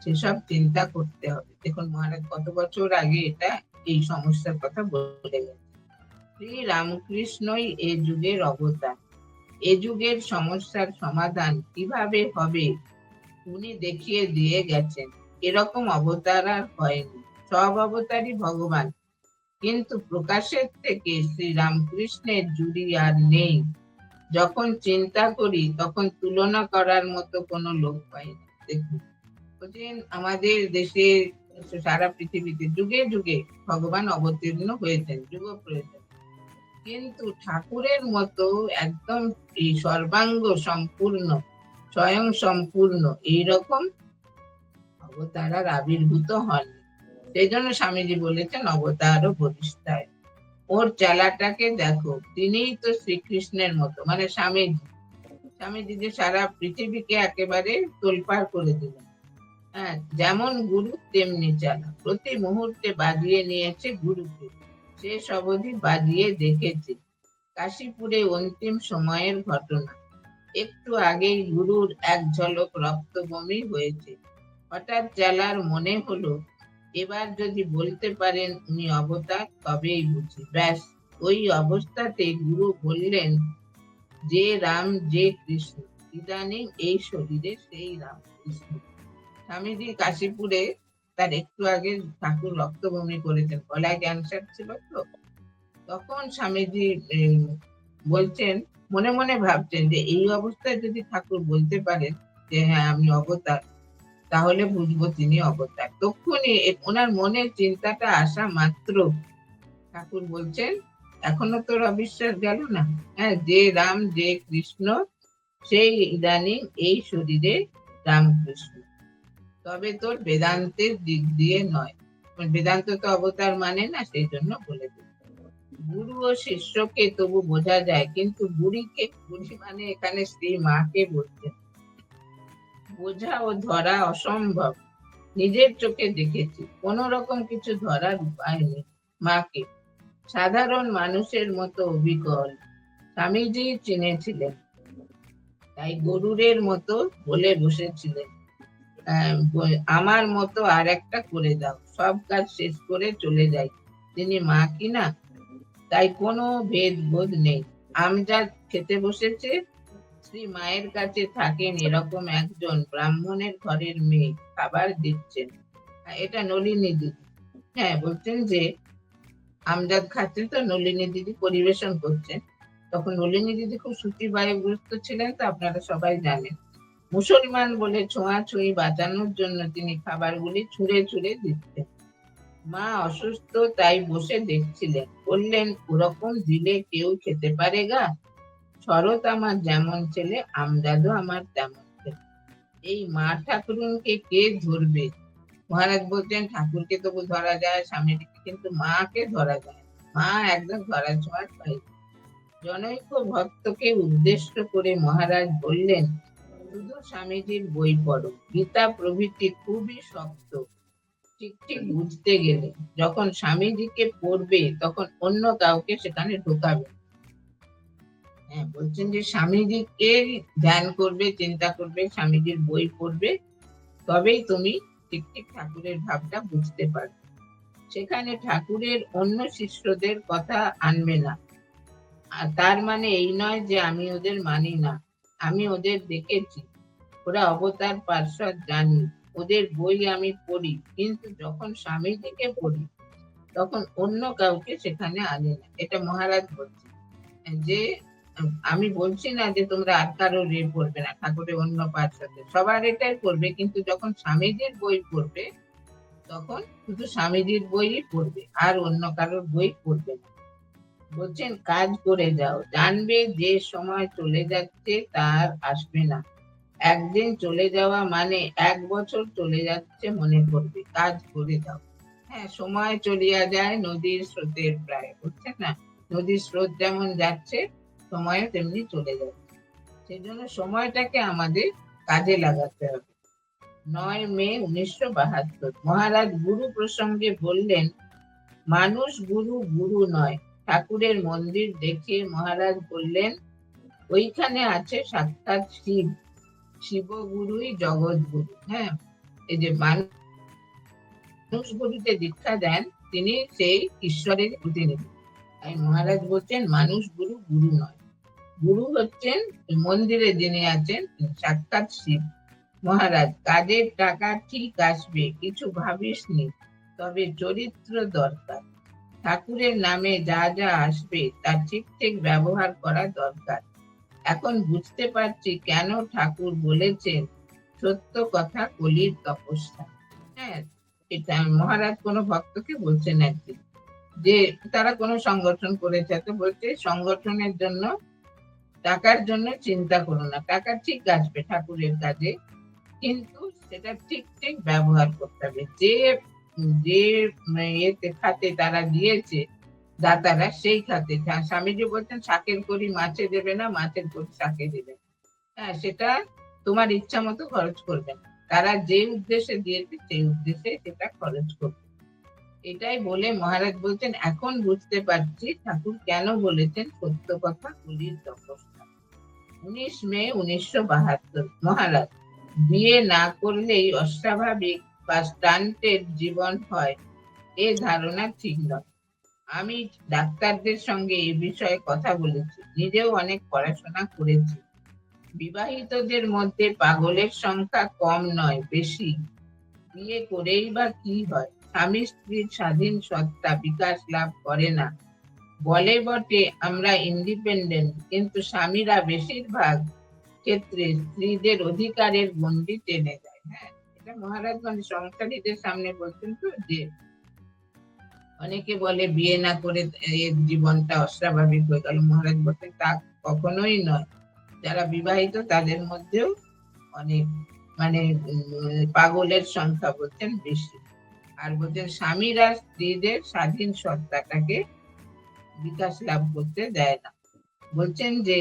Speaker 1: সেসব চিন্তা করতে হবে। দেখুন মহারাজ কত বছর আগে এটা এই সমস্যার কথা বলে গেছে। শ্রী রামকৃষ্ণই এ যুগের অবতার, এ যুগের সমস্যার সমাধান কিভাবে হবে উনি দেখিয়ে দিয়ে গেছেন। এরকম অবতার আর হয়নি, সব অবতারই ভগবান, কিন্তু প্রকাশের থেকে শ্রী রামকৃষ্ণের জুড়ি আর নেই। যখন চিন্তা করি তখন তুলনা করার মতো কোনো লোক পাই না। দেখুন, বলছেন আমাদের দেশে, সারা পৃথিবীতে যুগে যুগে ভগবান অবতীর্ণ হয়েছেন, যুগ প্রয়োজন, কিন্তু ঠাকুরের মতো একদম এই সর্বাঙ্গ সম্পূর্ণ, স্বয়ং সম্পূর্ণ এইরকম অবতার আর আবির্ভূত হন। সেই জন্য স্বামীজি বলেছেন অবতার ও বরিষ্ঠায়। ওর চালাটাকে দেখো, তিনিই তো শ্রীকৃষ্ণের মতো, মানে স্বামীজি, স্বামীজি যে সারা পৃথিবীকে একেবারে তোলপাড় করে দিলেন। হ্যাঁ, যেমন গুরু তেমনি চালা, প্রতি মুহূর্তে বাজিয়ে নিয়েছে গুরুকে, শেষ অবধি বাজিয়ে দেখেছে। কাশীপুরে অন্তিম সময়ের ঘটনা, একটু আগেই গুরুর এক ঝলক রক্ত বমি হয়েছে। হঠাৎ চালার মনে হলো এবার যদি বলতে পারেন উনি অবতার তবেই বুঝি। ব্যাস, ওই অবস্থাতে গুরু বললেন যে রাম যে কৃষ্ণ, ইদানিং এই শরীরে সেই রাম কৃষ্ণ। স্বামীজি কাশীপুরে তার একটু আগে ঠাকুর রক্ত বমি করেছেন, গলায় ক্যান্সার ছিল তো, তখন স্বামীজি বলছেন, মনে মনে ভাবছেন যে এই অবস্থায় যদি ঠাকুর বলতে পারেন যে হ্যাঁ আমি অবতার, তাহলে বুঝবো তিনি অবতার। তখনই ওনার মনে চিন্তাটা আসা মাত্র ঠাকুর বলছেন, এখনো তোর অবিশ্বাস গেল না? হ্যাঁ, যে রাম যে কৃষ্ণ সেই ইদানিং এই শরীরে রামকৃষ্ণ, তবে তোর বেদান্তের দিক দিয়ে নয়, বেদান্ত তো অবতার মানে না, সেই জন্য বলে দিল। গুরু ও শিষ্যকে তবু বোঝা যায়, কিন্তু বুড়িকে, বুড়ি মানে এখানে স্ত্রী মাকে বলছেন, বোঝা ও ধরা অসম্ভব। নিজের চোখে দেখেছি, কোন রকম কিছু ধরার উপায় নেই মাকে, সাধারণ মানুষের মতো অবিকল। স্বামীজি চিনেছিলেন, তাই গরুরের মতো বলে বসেছিলেন, আমার মতো আর একটা করে দাও, সব কাজ শেষ করে চলে যাই। তিনি মা কিনা, তাই কোনো ভেদ বোধ নেই। আমজাদ খেতে বসেছে, শ্রী মায়ের কাছে থাকেন এরকম একজন ব্রাহ্মণের ঘরের মেয়ে খাবার দিচ্ছেন। এটা নলিনী দিদি। হ্যাঁ, বলছেন যে আমজাদ খাচ্ছেন তো নলিনী দিদি পরিবেশন করছেন, তখন নলিনী দিদি খুব সূচিবায়ুগ্রস্ত ছিলেন, তো আপনারা সবাই জানেন। মুসলমান বলে ছোঁয়াছুঁয়ি বাঁচানোর জন্য তিনি খাবারগুলি ছুঁড়ে ছুঁড়ে দিচ্ছেন। মা অসুস্থ, তাই বসে দেখছিলেন। বললেন, ওরকম দিলে কেউ খেতে পারে গা? শরৎ আমার যেমন ছেলে, আমজাদও আমার তেমন ছেলে। এই মা ঠাকুরুনকে কে ধরবে? মহারাজ বলছেন, ঠাকুরকে তবু ধরা যায়, স্বামীজিকে কিন্তু মাকে ধরা যায় না। মা একদম ধরা ছোঁয়ার বাইরে। জনৈক ভক্তকে উদ্দেশ্য করে মহারাজ বললেন, শুধু স্বামীজির বই পড়ো, গীতা প্রভৃতি খুবই শক্ত, ঠিক ঠিক বুঝতে গেলে। যখন স্বামীজিকে পড়বে তখন অন্য কাউকে সেখানে ঢোকাবে। হ্যাঁ, বলছেন যে স্বামীজিকে ধ্যান করবে, চিন্তা করবে, স্বামীজির বই পড়বে, তবেই তুমি ঠিক ঠিক ঠাকুরের ভাবটা বুঝতে পারবে। সেখানে ঠাকুরের অন্য শিষ্যদের কথা আনবে না। আর তার মানে এই নয় যে আমি ওদের মানি না। আমি ওদের দেখেছি, ওরা অবতার পার্ষদ জানি, ওদের বই আমি পড়ি, কিন্তু যখন স্বামীজিকে পড়ি তখন অন্য কাউকে সেখানে আনি না। এটা মহারাজ বলছেন যে আমি বলছি না যে তোমরা আর কারো পড়বে না, ঠাকুরের অন্য পার্ষদের সবার এটাই পড়বে, কিন্তু যখন স্বামীজির বই পড়বে তখন শুধু স্বামীজির বই পড়বে, আর অন্য কারোর বই পড়বে না। বলছেন, কাজ করে যাও, জানবে যে সময় চলে যাচ্ছে তার আসবে না। একদিন চলে যাওয়া মানে 1 বছর চলে যাচ্ছে মনে করবে। কাজ করে যাও। হ্যাঁ, সময় চলিয়া যায় নদীর স্রোতের প্রায়, বুঝছেন না? নদীর স্রোত যেমন যাচ্ছে, সময়ও তেমনি চলে যাচ্ছে। সেই জন্য সময়টাকে আমাদের কাজে লাগাতে হবে। 9 মে 1972 মহারাজ গুরু প্রসঙ্গে বললেন, মানুষ গুরু গুরু নয়। ঠাকুরের মন্দির দেখে মহারাজ বললেন, ওইখানে আছে সাক্ষাৎ শিব, শিবগুরুই জগৎ গুরু। হ্যাঁ, এই যে মানুষ গুরুতে দীক্ষা দেন, তিনি সেই ঈশ্বরের প্রতিনিধি। তাই মহারাজ বলছেন, মানুষ গুরু গুরু নয়। গুরু হচ্ছেন মন্দিরে যিনি আছেন, সাক্ষাৎ শিব। মহারাজ, কাজের টাকা ঠিক আসবে, কিছু ভাবিস নি, তবে চরিত্র দরকার। ঠাকুরের নামে যা যা আসবে তার ঠিক ঠিক ব্যবহার করা দরকার। এখন বুঝতে পারছি কেন ঠাকুর বলেছেন, সত্য কথা কলির তপস্যা। হ্যাঁ, এটা মহারাজ কোনো ভক্তকে বলছেন একদিন, যে তারা কোনো সংগঠন করেছে, তো বলছে সংগঠনের জন্য, টাকার জন্য চিন্তা করো না, টাকা ঠিক আসবে ঠাকুরের কাজে, কিন্তু সেটা ঠিক ঠিক ব্যবহার করতে হবে। যে যে এতে খাতে তারা দিয়েছে, দাতারা, সেই খাতে। স্বামীজি বলছেন, শাকের করি মাছে দেবে না, মাছের করি শাকে দেবে না। হ্যাঁ, সেটা তোমার ইচ্ছা মতো খরচ করবে না, তারা যে উদ্দেশ্যে দিয়েছে সেই উদ্দেশ্যে সেটা খরচ করবে। এটাই বলে মহারাজ বলছেন, এখন বুঝতে পারছি ঠাকুর কেন বলেছেন সত্য কথা কলির তপস্যা। 19 মে 1972 মহারাজ, বিয়ে না করলেই অস্বাভাবিক বা স্টান্টেড জীবন হয়, এ ধারণা ঠিক নয়। আমি ডাক্তারদের সঙ্গে এ বিষয়ে কথা বলেছি, নিজেও অনেক পড়াশোনা করেছি। বিবাহিতদের মধ্যে পাগলের সংখ্যা কম নয়, বেশি। বিয়ে করেই বা কি হয়? স্বামী স্ত্রীর স্বাধীন সত্তা বিকাশ লাভ করে না। বলে বটে আমরা ইন্ডিপেন্ডেন্ট, কিন্তু স্বামীরা বেশিরভাগ ক্ষেত্রে স্ত্রীদের অধিকারের গণ্ডি টেনে দেয়। হ্যাঁ, এটা মহারাজ মানে সংসারীদের সামনে বলছেন তো, যে অনেকে বলে বিয়ে না করে এর জীবনটা অস্বাভাবিক হয়ে গেল। মহারাজ বলছেন তা কখনোই নয়। যারা বিবাহিত তাদের মধ্যেও অনেক মানে পাগলের সংখ্যা বলছেন বেশি। আর বলছেন স্বামীরা স্ত্রীদের স্বাধীন সত্তাটাকে বিকাশ লাভ করতে দেয় না। বলছেন যে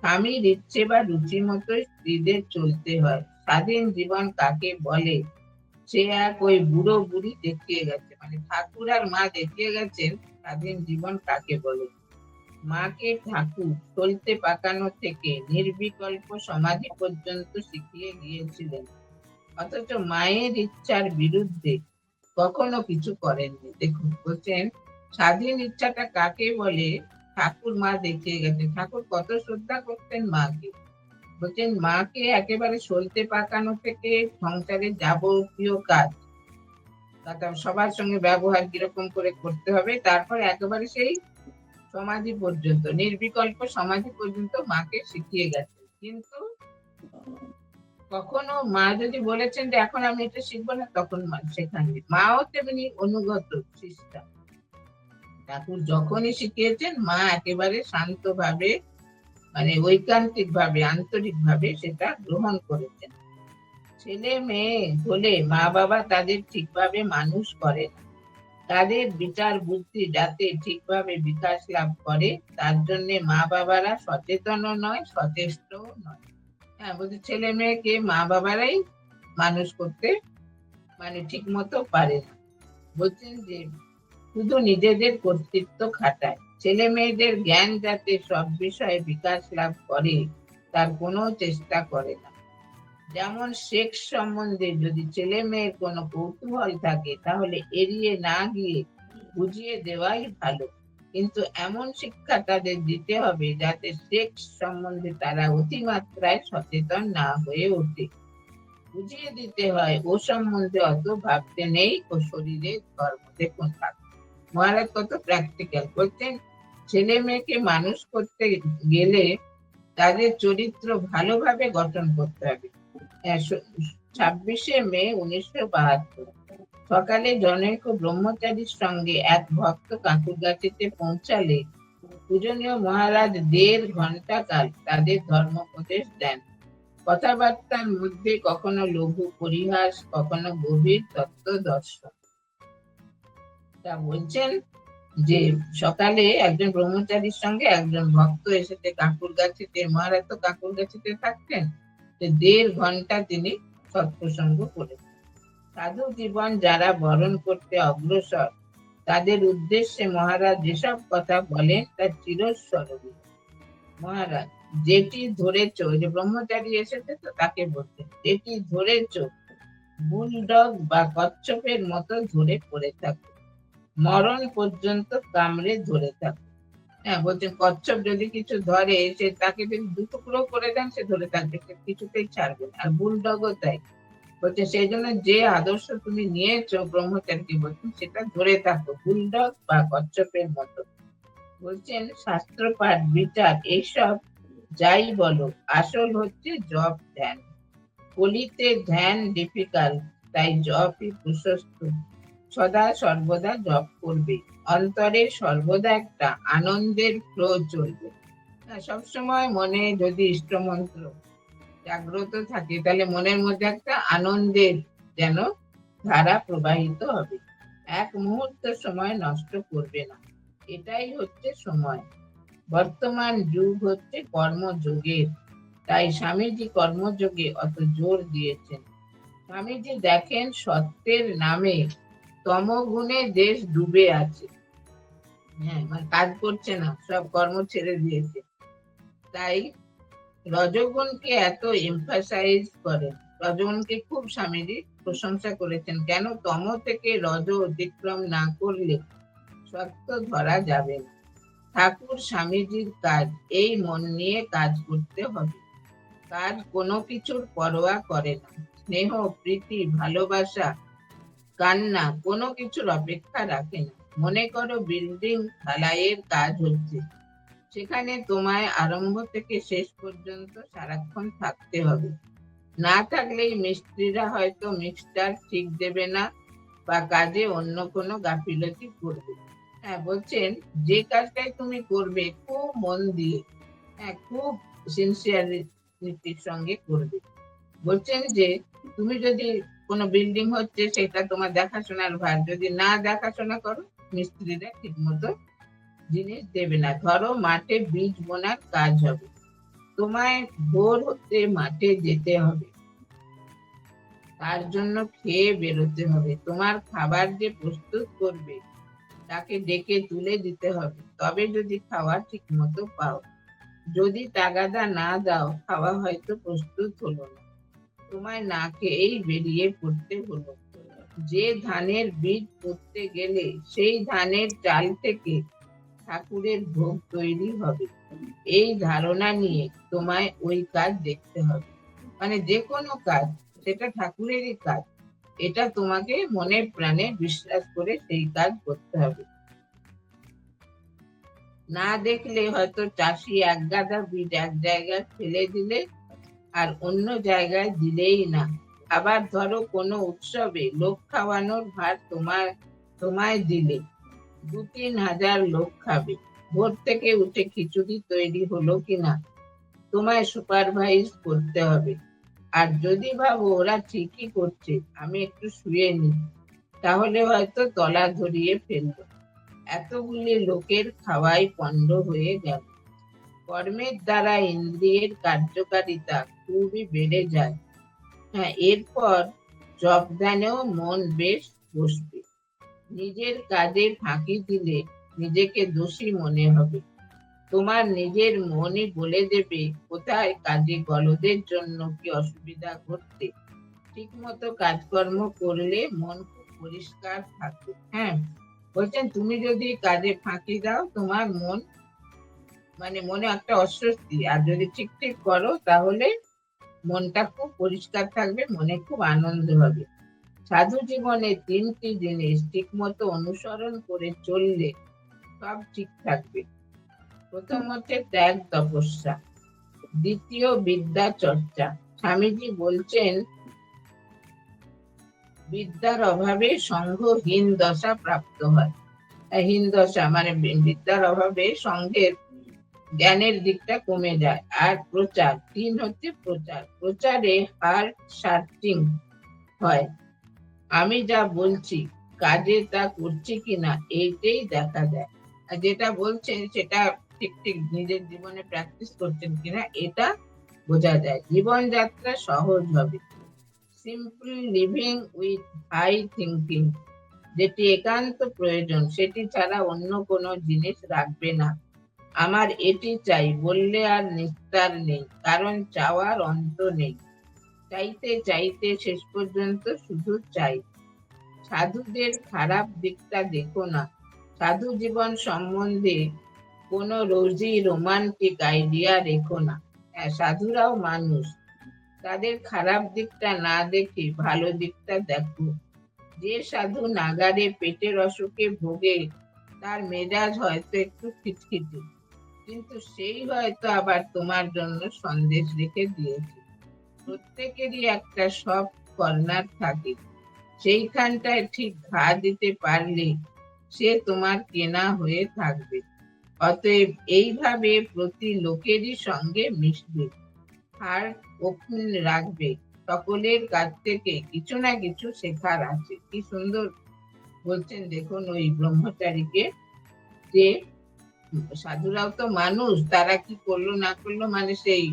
Speaker 1: স্বামীর ইচ্ছে বা রুচি মতো স্ত্রীদের চলতে হয়। স্বাধীন জীবন কাকে বলে সে এক ওই বুড়ো বুড়ি দেখিয়ে গেছে, মানে ঠাকুর আর মা দেখিয়ে গেছেন স্বাধীন জীবন কাকে বলে। মাকে ঠাকুর চলতে পাকানো থেকে নির্বিকল্প সমাধি পর্যন্ত শিখিয়ে গিয়েছিলেন, অথচ মায়ের ইচ্ছার বিরুদ্ধে কখনো কিছু করেননি। দেখুন, বলছেন স্বাধীন ইচ্ছাটা কাকে বলে, ঠাকুর মা দেখিয়ে গেছে। ঠাকুর কত শ্রদ্ধা করতেন মাকে। বলছেন মাকে একেবারে সলতে পাকানো থেকে সংসারের যাবতীয় কাজ, সবার সঙ্গে ব্যবহার কিরকম করে করতে হবে, তারপর একেবারে সেই সমাধি পর্যন্ত, নির্বিকল্প সমাধি পর্যন্ত মাকে শিখিয়ে গেছে। কিন্তু কখনো মা যদি বলেছেন যে এখন আমি এটা শিখবো না, তখন শেখাননি। মাও তেমনি অনুগত শিষ্টা। ঠাকুর যখনই শিখিয়েছেন মা একেবারে শান্তভাবে, মানে ঐকান্তিক ভাবে, আন্তরিক ভাবে সেটা গ্রহণ করেছেন। ছেলে মেয়ে হলে মা বাবা তাদের ঠিকভাবে মানুষ করে না। তাদের বিচার বুদ্ধি যাতে ঠিকভাবে বিকাশ লাভ করে, তার জন্য মা বাবারা সচেতনও নয়, সচেষ্টও নয়। হ্যাঁ, বলছি ছেলে মেয়েকে মা বাবারাই মানুষ করতে মানে ঠিক মতো পারে না। বলছেন যে শুধু নিজেদের কর্তৃত্ব খাটায়, ছেলে মেয়েদের জ্ঞান যাতে সব বিষয়ে বিকাশ লাভ করে তার কোনো চেষ্টা করে না। যেমন সেক্স সম্বন্ধে যদি ছেলে মেয়ের কোনো কৌতূহল থাকে, তাহলে এড়িয়ে না গিয়ে বুঝিয়ে দেওয়াই ভালো। কিন্তু এমন শিক্ষা তাদের দিতে হবে যাতে সেক্স সম্বন্ধে তারা অতিমাত্রায় সচেতন না হয়ে ওঠে। বুঝিয়ে দিতে হয় ও সম্বন্ধে অত ভাবতে নেই, ও শরীরের ধর্ম। দেখুন মহারাজ কত প্র্যাকটিক্যাল বলছেন। ছেলে মেয়েকে মানুষ করতে গেলে তাদের চরিত্র ভালোভাবে গঠন করতে হবে। 26শে মে 1972 সকালে জনৈক ব্রহ্মচারীর সঙ্গে এক ভক্ত কাকুরগাছিতে পৌঁছালে পূজনীয় মহারাজ 1.5 ঘন্টা কাল তাদের ধর্মোপদেশ দেন। কথাবার্তার মধ্যে কখনো লঘু পরিহাস, কখনো গভীর তত্ত্ব দর্শন। তা বলছেন যে সকালে একজন ব্রহ্মচারীর সঙ্গে একজন ভক্ত এসেছে কাকুরগাছিতে। মহারাজ তো কাকুরগাছিতে থাকতেন। 1.5 ঘন্টা তিনি সৎপ্রসঙ্গ করেছেন। সাধু জীবন যারা বরণ করতে অগ্রসর, তাদের উদ্দেশ্যে মহারাজ যেসব কথা বলেন তা চিরস্মরণীয়। মহারাজ যেটি ধরেছ, যে ব্রহ্মচারী এসেছে তো তাকে বলছেন, যেটি ধরেছ বুলডগ বা কচ্ছপের মতো ধরে পড়ে থাকো, মরণ পর্যন্ত কামড়ে ধরে থাকো। হ্যাঁ, বলছেন কচ্ছপ যদি কিছু ধরে, সে তাকে যদি 2 টুকরো করে দেন সে ধরে থাকবে, সে কিছুতেই ছাড়বে না। আর বুলডগও তাই। বলছে সেই জন্য যে আদর্শ তুমি নিয়েছো ব্রহ্মচারী বলছেন, সেটা ধরে থাকো বুলডগ বা কচ্ছপের মতো। বলছেন শাস্ত্র পাঠ, বিচার এইসব যাই বলো, আসল হচ্ছে জপ ধ্যান। কলিতে ধ্যান ডিফিকাল্ট, তাই জপই প্রশস্ত। সদা সর্বদা জপ করবে, অন্তরে সর্বদা একটা আনন্দের ফ্লো চলবে। সবসময় মনে যদি ইষ্টমন্ত্র জাগ্রত থাকে, তাহলে মনের মধ্যে একটা আনন্দের যেন ধারা প্রবাহিত হবে। এক মুহূর্ত সময় নষ্ট করবে না। এটাই হচ্ছে সময়। বর্তমান যুগ হচ্ছে কর্মযোগের, তাই স্বামীজি কর্মযোগে অত জোর দিয়েছেন। স্বামীজি দেখেন সত্যের নামে তমগুণে দেশ ডুবে আছে। হ্যাঁ, মানে কাজ করছে না, সব কর্ম ছেড়ে দিয়েছে। তাই রজগুণকে এত এমফাসাইজ করেন। রজগুণকে খুব স্বামীজি প্রশংসা করেছেন। কেন? তম থেকে রজ অতিক্রম না করলে সত্য ধরা যাবে না। ঠাকুর স্বামীজির কাজ এই মন নিয়ে কাজ করতে হবে। কাজ কোনো কিছুর পরোয়া করে না। স্নেহ, প্রীতি, ভালোবাসা, কান্না কোনো কিছুর অপেক্ষা রাখে না। মনে করো বিল্ডিং ঢালাইয়ের কাজ হচ্ছে, সেখানে তোমায় আরম্ভ থেকে শেষ পর্যন্ত সারাক্ষণ থাকতে হবে। না থাকলেই মিস্ত্রিরা হয়তো মিক্সচার ঠিক দেবে না বা কাজে অন্য কোনো গাফিলতি করবে। হ্যাঁ, বলছেন যে কাজটাই তুমি করবে খুব মন দিয়ে, হ্যাঁ, খুব সিনসিয়ারিটির সঙ্গে করবে। বলছেন যে তুমি যদি কোনো বিল্ডিং হচ্ছে, সেটা তোমার দেখাশোনার ভার, যদি না দেখাশোনা করো মিস্ত্রিরা ঠিক মতো জিনিস দেবে না। ধরো মাঠে বীজ বোনার কাজ হবে, তোমায় ভোর হতে মাঠে যেতে হবে, তার জন্য খেয়ে বেরোতে হবে। তোমার খাবার যে প্রস্তুত করবে তাকে ডেকে তুলে দিতে হবে, তবে যদি খাওয়া ঠিক মতো পাও। যদি তাগাদা না দাও, খাওয়া হয়তো প্রস্তুত হলো না, তোমায় না খেয়েই বেরিয়ে পড়তে হলো। যে ধানের বীজ পুঁততে গেলে সেই ধানের চাল থেকে ঠাকুরের ভোগ তৈরি হবে, এই ধারণা নিয়ে তোমায় ওই কাজ দেখতে হবে। মানে যে কোনো কাজ, সেটা ঠাকুরেরই কাজ, এটা তোমাকে মনে প্রাণে বিশ্বাস করে সেই কাজ করতে হবে। না দেখলে হয়তো চাষি এক গাদা বীজ এক জায়গায় ফেলে দিলে আর অন্য জায়গায় দিলেই না। আবার ধরো কোনো উৎসবে লোক খাওয়ানোর ভার তোমায় দিলে 2-3 হাজার লোক খাবে, ভোর থেকে উঠে খিচুড়ি তৈরি হলো কিনা তোমায় সুপারভাইজ করতে হবে। আর যদি ভাবো ওরা ঠিকই করছে, আমি একটু শুয়ে নিই, তাহলে হয়তো তলা ধরিয়ে ফেললো। এতগুলি লোকের খাওয়াই পণ্ড হয়ে গেল। কর্মের দ্বারা ইন্দ্রিয়ের কার্যকারিতা খুবই বেড়ে যায়। হ্যাঁ, এরপর জবদানেও মন বেশ বসবে। নিজের কাজে ফাঁকি দিলে নিজেকে দোষী মনে হবে। তোমার নিজের মনই বলে দেবে কোথায় কাজে গলদের জন্য কি অসুবিধা ঘটছে। ঠিক মতো কাজকর্ম করলে মন খুব পরিষ্কার থাকে। হ্যাঁ, বলছেন তুমি যদি কাজে ফাঁকি দাও তোমার মন মনে একটা অস্বস্তি, আর যদি ঠিক ঠিক করো তাহলে মনটা খুব পরিষ্কার থাকবে, মনে খুব আনন্দ হবে। সাধু জীবনে 3টি জিনিস ঠিক মতো অনুসরণ করে চললে সব ঠিক থাকবে। প্রথম হচ্ছে ত্যাগ তপস্যা, দ্বিতীয় বিদ্যা চর্চা। স্বামীজি বলছেন বিদ্যার অভাবে সংঘ হীন দশা প্রাপ্ত হয়। হীন দশা বিদ্যার অভাবে সংঘের জ্ঞানের দিকটা কমে যায়। আর প্রচার, 3 হচ্ছে প্রচার, প্রচারে হার্ট সার্চিং হয়। আমি যা বলছি কাজে তা করছি কিনা এইটাই দেখা যায়। আর যেটা বলছেন সেটা ঠিক ঠিক নিজের জীবনে প্র্যাকটিস করছেন কিনা এটা বোঝা যায়। জীবনযাত্রা সহজ হবে। Simple living with high thinking, যেটি একান্ত প্রয়োজন সেটি ছাড়া অন্য কোনো জিনিস রাখবে না। আমার এটি চাই বললে আর নিস্তার নেই, কারণ চাওয়ার অন্ত নেই। চাইতে চাইতে শেষ পর্যন্ত শুধু চাই। সাধুদের খারাপ দিকটা দেখো না। সাধু জীবন সম্বন্ধে কোনো রোজি রোমান্টিক আইডিয়া রেখো না। হ্যাঁ, সাধুরাও মানুষ, তাদের খারাপ দিকটা না দেখে ভালো দিকটা দেখো। যে সাধু নাগারে পেটের অসুখে ভোগে তার মেজাজ হয়তো একটু খিটখিটে, কিন্তু সেই হয়তো আবার তোমার জন্য সন্দেশ রেখে দিয়েছে। প্রত্যেকেরই একটা সব কর্নার থাকে, সেইখানটায় ঠিক ঘা দিতে পারলে সে তোমার কেনা হয়ে থাকবে। অতএব এইভাবে প্রতি লোকেরই সঙ্গে মিশবে, হার্ট ওপেন রাখবে। সকলের কাছ থেকে কিছু না কিছু শেখার আছে। কি সুন্দর বলছেন দেখুন ওই ব্রহ্মচারীকে, যে সাধুরাও তো মানুষ, তারা কি করলো না করলো সেই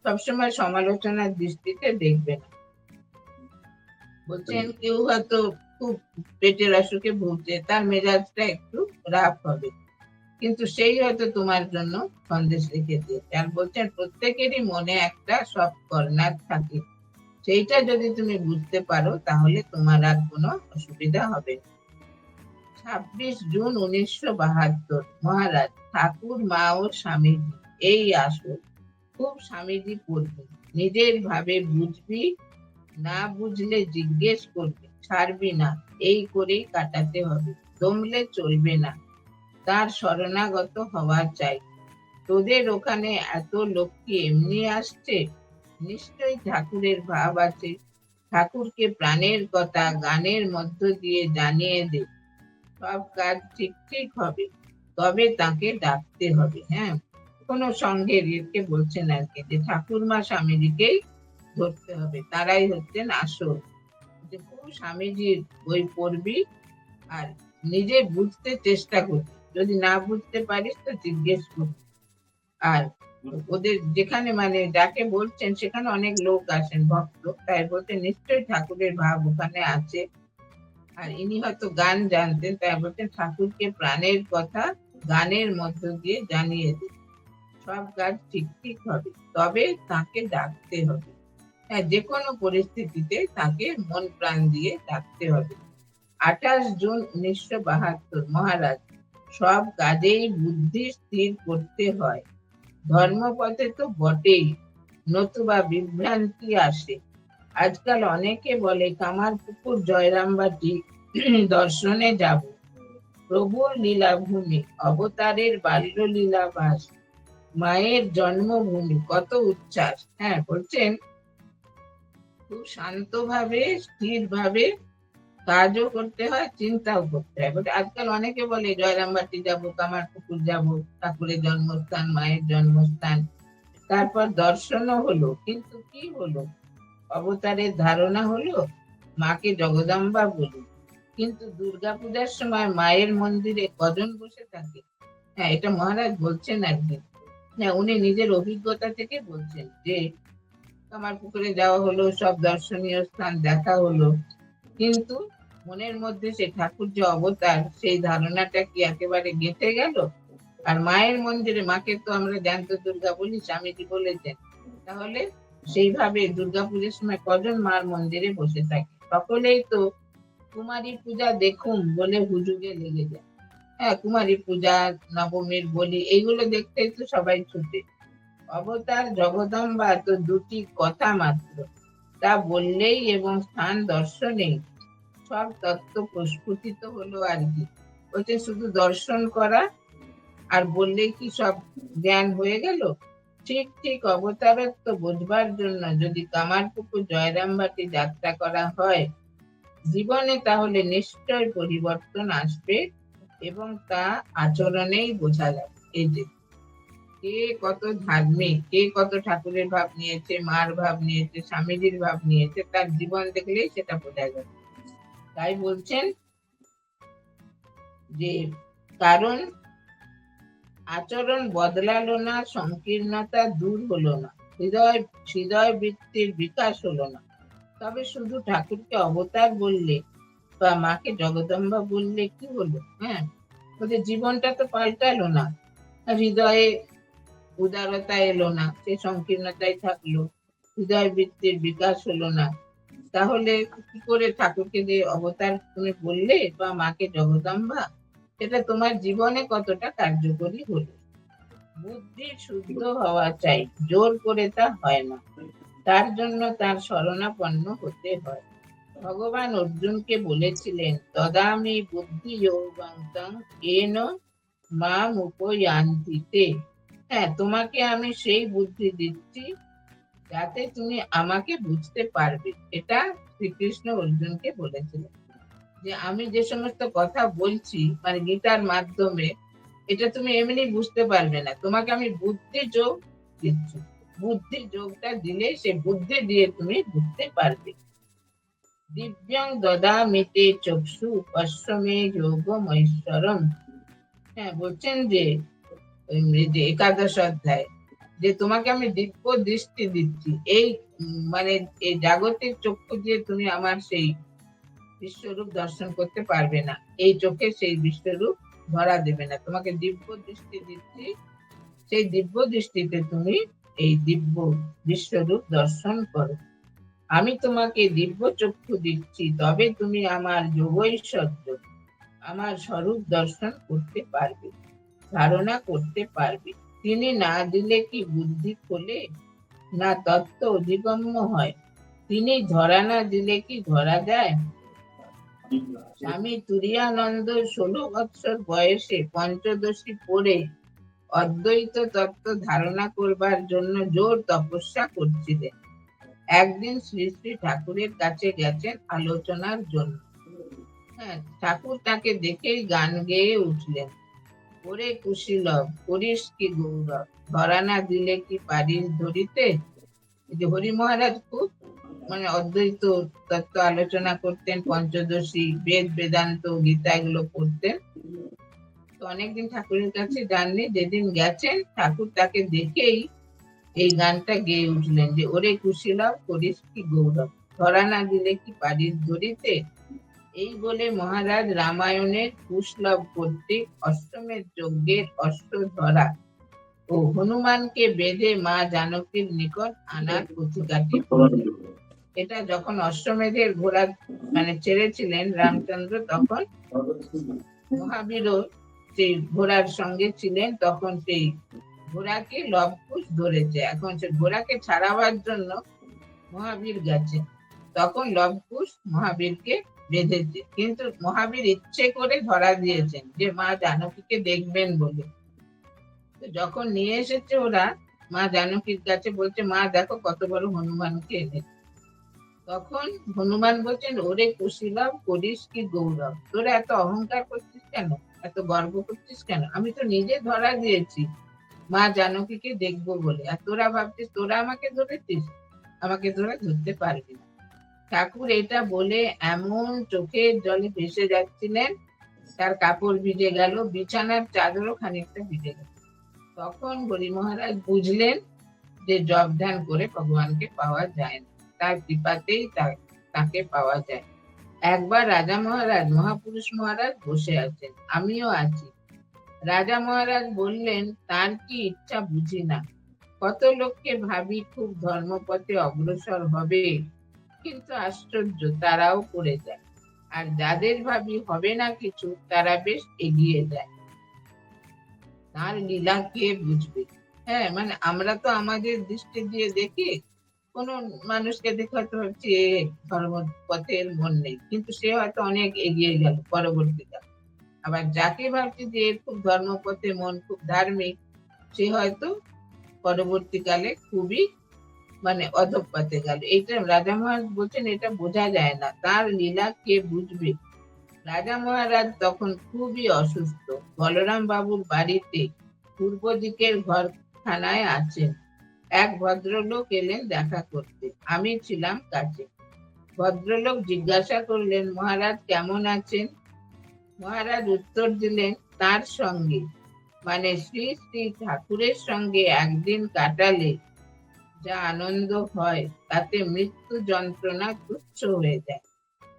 Speaker 1: সবসময় সমালোচনার দৃষ্টিতে দেখবে না। বলছেন কেউ হয়তো খুব পেটের অসুখে ভুগছে, তার মেজাজটা একটু রাফ হবে, কিন্তু সেই হয়তো তোমার জন্য সন্দেশ রেখে দিয়েছে। আর বলছেন প্রত্যেকেরই মনে একটা সব কর্নার থাকে, সেইটা যদি তুমি বুঝতে পারো তাহলে তোমার আর কোনো অসুবিধা হবে না। 26 জুন 1972, মহারাজ ঠাকুর মা ও স্বামীজি এই আসল। খুব স্বামীজি পড়বি, নিজের ভাবে বুঝবি, না বুঝলে জিজ্ঞেস করবি, ছাড়বি না, এই করেই কাটাতে হবে। দমলে চলবে না, তার শরণাগত হওয়া চাই। তোদের ওখানে এত লোক কি এমনি আসছে? নিশ্চয়ই ঠাকুরের ভাব আছে। ঠাকুরকে প্রাণের কথা গানের মধ্য দিয়ে জানিয়ে দে, সব কাজ ঠিক ঠিক হবে। তবে তাকে ডাকতে হবে। হ্যাঁ, কোনো সঙ্গের একে বলছেন আর কি, যে ঠাকুরমা স্বামীজিকেই ধরতে হবে, তারাই হচ্ছেন আসল। যে খুব স্বামীজির বই পড়বি আর নিজে বুঝতে চেষ্টা করবি, যদি না বুঝতে পারিস তো জিজ্ঞেস করবি। আর ওদের যেখানে যাকে বলছেন সেখানে অনেক লোক আসেন, ভক্ত, তাই বলতে নিশ্চয়ই ঠাকুরের ভাব ওখানে আছে। আর ইনি হয়তো গান জানতেন, তাই বলতেন ঠাকুরকে প্রাণের কথা গানের মধ্য দিয়ে জানিয়ে দিন, সব কাজ ঠিক ঠিক হবে। তবে তাকে ডাকতে হবে। হ্যাঁ, যে কোনো পরিস্থিতিতে তাকে মন প্রাণ দিয়ে ডাকতে হবে। 28 জুন 1972, মহারাজ সব কাজেই বুদ্ধি স্থির করতে হয়। ধর্মপথে তো বটেই, নতুবা বিভ্রান্তি আসে। আজকাল অনেকে বলে কামারপুকুর জয়রামবাটি দর্শনে যাব, প্রভুর লীলাভূমি, অবতারের বাল্য লীলাবাস, মায়ের জন্মভূমি, কত উচ্ছ্বাস। হ্যাঁ, বলছেন খুব শান্তভাবে স্থিরভাবে কাজও করতে হয়, চিন্তাও করতে হয়। বলতে আজকাল অনেকে বলে জয়রামবাটি যাবো, কামারপুকুর যাবো, ঠাকুরের জন্মস্থান, মায়ের জন্মস্থান, তারপর দর্শনও হলো, কিন্তু কি হলো? অবতারের ধারণা হলো, মাকে জগদম্বা বলি, কিন্তু দুর্গাপূজার সময় মায়ের মন্দিরে কজন বসে থাকে? হ্যাঁ, এটা মহারাজ বলছেন একদিন। হ্যাঁ, উনি নিজের অভিজ্ঞতা থেকে বলছেন যে কামারপুকুরে যাওয়া হলো, সব দর্শনীয় স্থান দেখা হলো, কিন্তু মনের মধ্যে সে ঠাকুর যে অবতার, সেই ধারণাটা কি একেবারে গেঁথে গেল? আর মায়ের মন্দিরে, মাকে তো আমরা জ্যান্ত দুর্গা বলি, স্বামীজি বলেছেন, তাহলে সেইভাবে দুর্গাপূজার সময় কজন মার মন্দিরে বসে থাকে? সকলেই তো কুমারী পূজা দেখুন বলে হুজুগে লেগে যায়। হ্যাঁ, কুমারী পূজা, নবমীর বলি, এইগুলো দেখতেই তো সবাই ছুটে। অবতার জগদম্বা তো দুটি কথা মাত্র, তা বললেই এবং স্থান দর্শনেই সব তত্ত্ব প্রস্ফুটিত হলো আর কি। বলছে শুধু দর্শন করা আর বললেই কি সব জ্ঞান হয়ে গেল? ঠিক ঠিক অবতারত্ব বোঝবার জন্য যদি কামারপুকুর জয়রামবাটি যাত্রা করা হয় জীবনে, তাহলে নিশ্চয় পরিবর্তন আসবে, এবং তা আচরণেই বোঝা যাবে। এই যে কে কত ধার্মিক, কে কত ঠাকুরের ভাব নিয়েছে, মার ভাব নিয়েছে, স্বামীজির ভাব নিয়েছে, তার জীবন দেখলেই সেটা বোঝা যাবে। তাই বলছেন যে কারণ আচরণ বদলালো না, সংকীর্ণতা দূর হলো না, হৃদয় বৃত্তির বিকাশ হলো না, তবে শুধু ঠাকুরকে অবতার বললে বা মাকে জগদম্বা বললে কি হলো? হ্যাঁ, ওদের জীবনটা তো পাল্টালো না, হৃদয়ে উদারতা এলো না, সে সংকীর্ণতাই থাকলো, হৃদয় বৃত্তির বিকাশ হলো না। তাহলে কি করে ঠাকুরকে যে অবতার তুমি বললে বা মাকে জগদম্বা, সেটা তোমার জীবনে কতটা কার্যকরী হলো? বুদ্ধি শুদ্ধ হওয়া চাই, জোর করে তা হয় না, তার জন্য তার শরণাপন্ন হতে হয়। ভগবান অর্জুনকে বলেছিলেন, তদামি বুদ্ধি যোগন্তং কেন মাম উপয়ান্তি তে। হ্যাঁ, তোমাকে আমি সেই বুদ্ধি দিচ্ছি যাতে তুমি আমাকে বুঝতে পারবে। এটা শ্রীকৃষ্ণ অর্জুনকে বলেছিলেন যে আমি যে সমস্ত কথা বলছি, মানে গীতার মাধ্যমে, এটা তুমি এমনি বুঝতে পারবে না, তোমাকে আমি বুদ্ধি যোগ দিচ্ছি। বুদ্ধি যোগটা দিলে সে বুদ্ধি দিয়ে তুমি বুঝতে পারবে। দিব্যং দদামিতে চক্ষু পশ্রমে যোগমৈশ্বরম। হ্যাঁ, বলছেন যে যে একাদশ অধ্যায়, যে তোমাকে আমি দিব্য দৃষ্টি দিচ্ছি, এই মানে এই জাগতিক চক্ষু দিয়ে তুমি আমার সেই বিশ্বরূপ দর্শন করতে পারবে না, এই চোখে সেই বিশ্বরূপ ধরা দেবে না, তোমাকে দিব্য দৃষ্টি দিচ্ছি, সেই দিব্য দৃষ্টিতে তুমি এই দিব্য বিশ্বরূপ দর্শন করো। আমি তোমাকে দিব্য চক্ষু দিচ্ছি, তবে তুমি আমার যোগৈশ্বর্য, আমার স্বরূপ দর্শন করতে পারবে, ধারণা করতে পারবে। তিনি না দিলে কি বুদ্ধি খোলে, না তত্ত্ব অধিগম্য হয়? তিনি ধরা না দিলে কি ধরা যায়? স্বামী তুরীয়ানন্দ 16 বৎসর বয়সে পঞ্চদশী পড়ে অদ্বৈত তত্ত্ব ধারণা করবার জন্য জোর তপস্যা করছিলেন। একদিন শ্রী শ্রী ঠাকুরের কাছে গেছেন আলোচনার জন্য। হ্যাঁ, ঠাকুর তাকে দেখেই গান গেয়ে উঠলেন, ওরে কুশীলব করিস কি গৌরব, ধরা না দিলে কি পারিস ধরিতে। যে হরি মহারাজ খুব মানে অদ্বৈত তত্ত্ব আলোচনা করতেন, পঞ্চদশী, বেদ, বেদান্ত, গীতা এগুলো পড়তেন। তো অনেকদিন ঠাকুরের কাছে যাননি, যেদিন গেছেন ঠাকুর তাকে দেখেই এই গানটা গেয়ে উঠলেন যে ওরে কুশীলব করিস কি গৌরব, ধরা না দিলে কি পারিস ধরিতে। এই বলে মহারাজ রামায়ণের কুশলভ কর্তৃক অষ্টমের যজ্ঞের অস্ত্র ধরা ও হনুমানকে বেঁধে মা জানকীর নিকট আনার প্রতিজ্ঞাটি করলেন। এটা যখন অশ্বমেধের ঘোড়া মানে ছেড়েছিলেন রামচন্দ্র, তখন মহাবীরও সেই ঘোড়ার সঙ্গে ছিলেন, তখন সেই ঘোড়াকে লবকুশ ধরেছে, এখন সে ঘোড়াকে ছাড়াবার জন্য মহাবীর গেছে, তখন লবকুশ মহাবীরকে বেঁধেছে, কিন্তু মহাবীর ইচ্ছে করে ধরা দিয়েছেন যে মা জানকীকে দেখবেন বলে। তো যখন নিয়ে এসেছে ওরা মা জানকীর কাছে, বলছে মা দেখো কত বড় হনুমানকে এনেছে। তখন হনুমান বলছেন, ওরে কুশীলব করিস কি গৌরব, তোরা এত অহংকার করছিস কেন, এত গর্ব করছিস কেন? আমি তো নিজে ধরা দিয়েছি মা জানকীকে দেখবো বলে, আর তোরা ভাবছিস তোরা আমাকে ধরেছিস, আমাকে তোরা ধরতে পারবি না। ঠাকুর এটা বলে এমন চোখের জলে ভেসে যাচ্ছিলেন, তার কাপড় ভিজে গেল, বিছানার চাদরও খানিকটা ভিজে গেল। তখন হরি মহারাজ বুঝলেন যে জপ ধ্যান করে ভগবানকে পাওয়া যায় না, তার কৃপাতেই তাকে পাওয়া যায়। একবার রাজা মহারাজ, মহাপুরুষ মহারাজ বসে আছেন, আমিও আছি। রাজা মহারাজ বললেন, তার কি ইচ্ছা বুঝি না, কত লোককে ভাবি খুব ধর্মপথে অগ্রসর হবে, কিন্তু আশ্চর্য তারাও পড়ে যায়, আর যাদের ভাবি হবে না কিছু তারা বেশ এগিয়ে যায়। তার লীলা কে বুঝবে? হ্যাঁ, মানে আমরা তো আমাদের দৃষ্টি দিয়ে দেখি, কোন মানুষকে দেখে হয়তো ভাবছি ধর্ম পথের মন নেই, কিন্তু সে হয়তো অনেক এগিয়ে গেল পরবর্তীকালে। আবার যাকে ভাবছি যে খুব ধর্মপথে মন, খুব ধার্মিক, সে হয়তো পরবর্তীকালে খুবই মানে অধঃপথে গেল। এটা রাজা মহারাজ বলছেন, এটা বোঝা যায় না, তার লীলা কে বুঝবে? রাজা মহারাজ তখন খুবই অসুস্থ, বলরাম বাবুর বাড়িতে পূর্ব দিকের ঘরখানায় আছেন। এক ভদ্রলোক এলেন দেখা করতে, আমি ছিলাম কাছে। ভদ্রলোক জিজ্ঞাসা করলেন, মহারাজ কেমন আছেন? মহারাজ উত্তর দিলেন, তার সঙ্গে মানে শ্রী শ্রী ঠাকুরের সঙ্গে একদিন কাটালে যা আনন্দ হয় তাতে মৃত্যু যন্ত্রণা তুচ্ছ হয়ে যায়।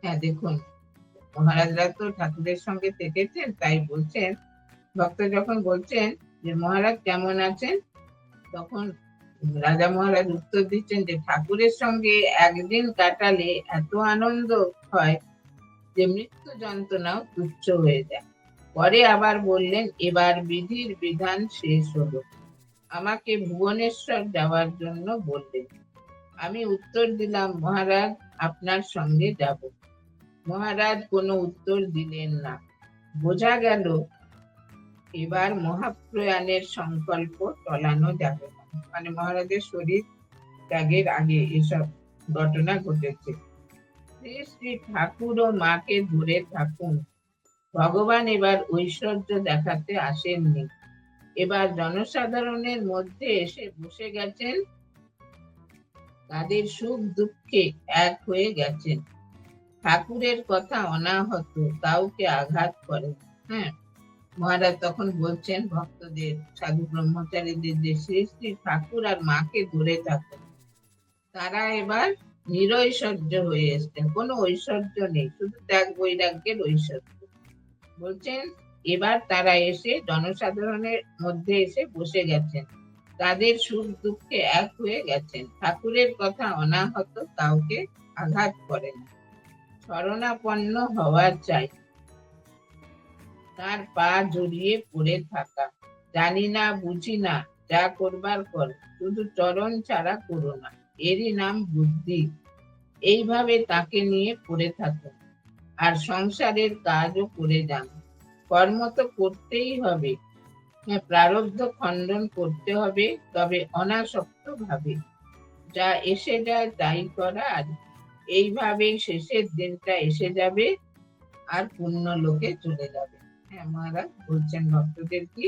Speaker 1: হ্যাঁ, দেখুন, মহারাজরা তো ঠাকুরের সঙ্গে থেকেছেন, তাই বলছেন। ভক্ত যখন বলছেন যে মহারাজ কেমন আছেন, তখন রাজা মহারাজ উত্তর দিচ্ছেন যে ঠাকুরের সঙ্গে একদিন কাটালে এত আনন্দ হয় যে মৃত্যু যন্ত্রণাও তুচ্ছ হয়ে যায়। পরে আবার বললেন, এবার বিধির বিধান শেষ হলো, আমাকে ভুবনেশ্বর যাওয়ার জন্য বললেন। আমি উত্তর দিলাম, মহারাজ আপনার সঙ্গে যাব। মহারাজ কোনো উত্তর দিলেন না। বোঝা গেল এবার মহাপ্রয়াণের সংকল্প টলানো যাবে না, মানে মহারাজের শরীর ত্যাগের আগে এসব ঘটনা ঘটেছে। শ্রী শ্রী ঠাকুর ও মাকে ধরে থাকুন, ভগবান এবার ঐশ্বর্য দেখাতে আসেননি, এবার জনসাধারণের মধ্যে এসে বসে গেছেন, তাদের সুখ দুঃখে এক হয়ে গেছেন। ঠাকুরের কথা অনাহত কাউকে আঘাত করে। হ্যাঁ, মহারাজ তখন বলছেন ভক্তদের, সাধু ব্রহ্মচারীদের, যে শ্রী শ্রী ঠাকুর আর মাকে ধরে থাকুন। তারা এবার নিরৈশ্বর্য হয়ে এসছেন, কোনো ঐশ্বর্য নেই, শুধু ত্যাগ বৈরাগ্যের ঐশ্বর্য। বলছেন এবার তারা এসে জনসাধারণের মধ্যে এসে বসে গেছেন, তাদের সুখ দুঃখে এক হয়ে গেছেন। ঠাকুরের কথা অনাহত কাউকে আঘাত করেন, শরণাপন্ন হওয়া চাই, তার পা জড়িয়ে পড়ে থাকা, জানি না বুঝি না যা করবার কর, শুধু চরণ ছাড়া করো না, এরই নাম বুদ্ধি। এইভাবে তাকে নিয়ে পড়ে থাকুন, আর সংসারের কাজও করে যান। কর্ম তো করতেই হবে, প্রারব্ধ খণ্ডন করতে হবে, তবে অনাসক্ত ভাবে, যা এসে যায় তাই করা। আর এইভাবেই শেষের দিনটা এসে যাবে, আর পুণ্য লোকে চলে যাবে। হ্যাঁ, মহারাজ বলছেন ভক্তদের কি,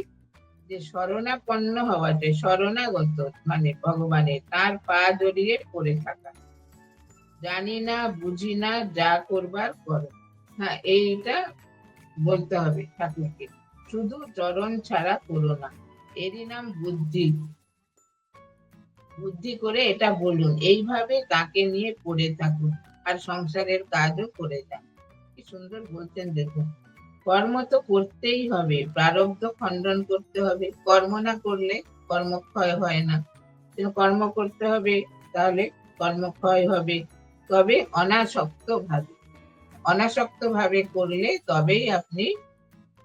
Speaker 1: যে শরণাপন্ন হওয়া যায়, শরণাগত মানে ভগবানের, তার পা জড়িয়ে পড়ে থাকা, জানি না বুঝি না যা করবার করো। হ্যাঁ, এইটা বলতে হবে ঠাকুরকে, শুধু চরণ ছাড়া করো না, এরই নাম বুদ্ধি। বুদ্ধি করে এটা বলুন, এইভাবে তাকে নিয়ে পড়ে থাকুন, আর সংসারের কাজও করে যান। কি সুন্দর বলছেন দেখুন। কর্ম তো করতেই হবে, প্রারব্ধ খণ্ডন করতে হবে, কর্ম না করলে কর্মক্ষয় হয় না, কর্ম করতে হবে, তাহলে কর্মক্ষয় হবে। তবে অনাসক্ত ভাবে, অনাসক্ত ভাবে করলে তবেই আপনি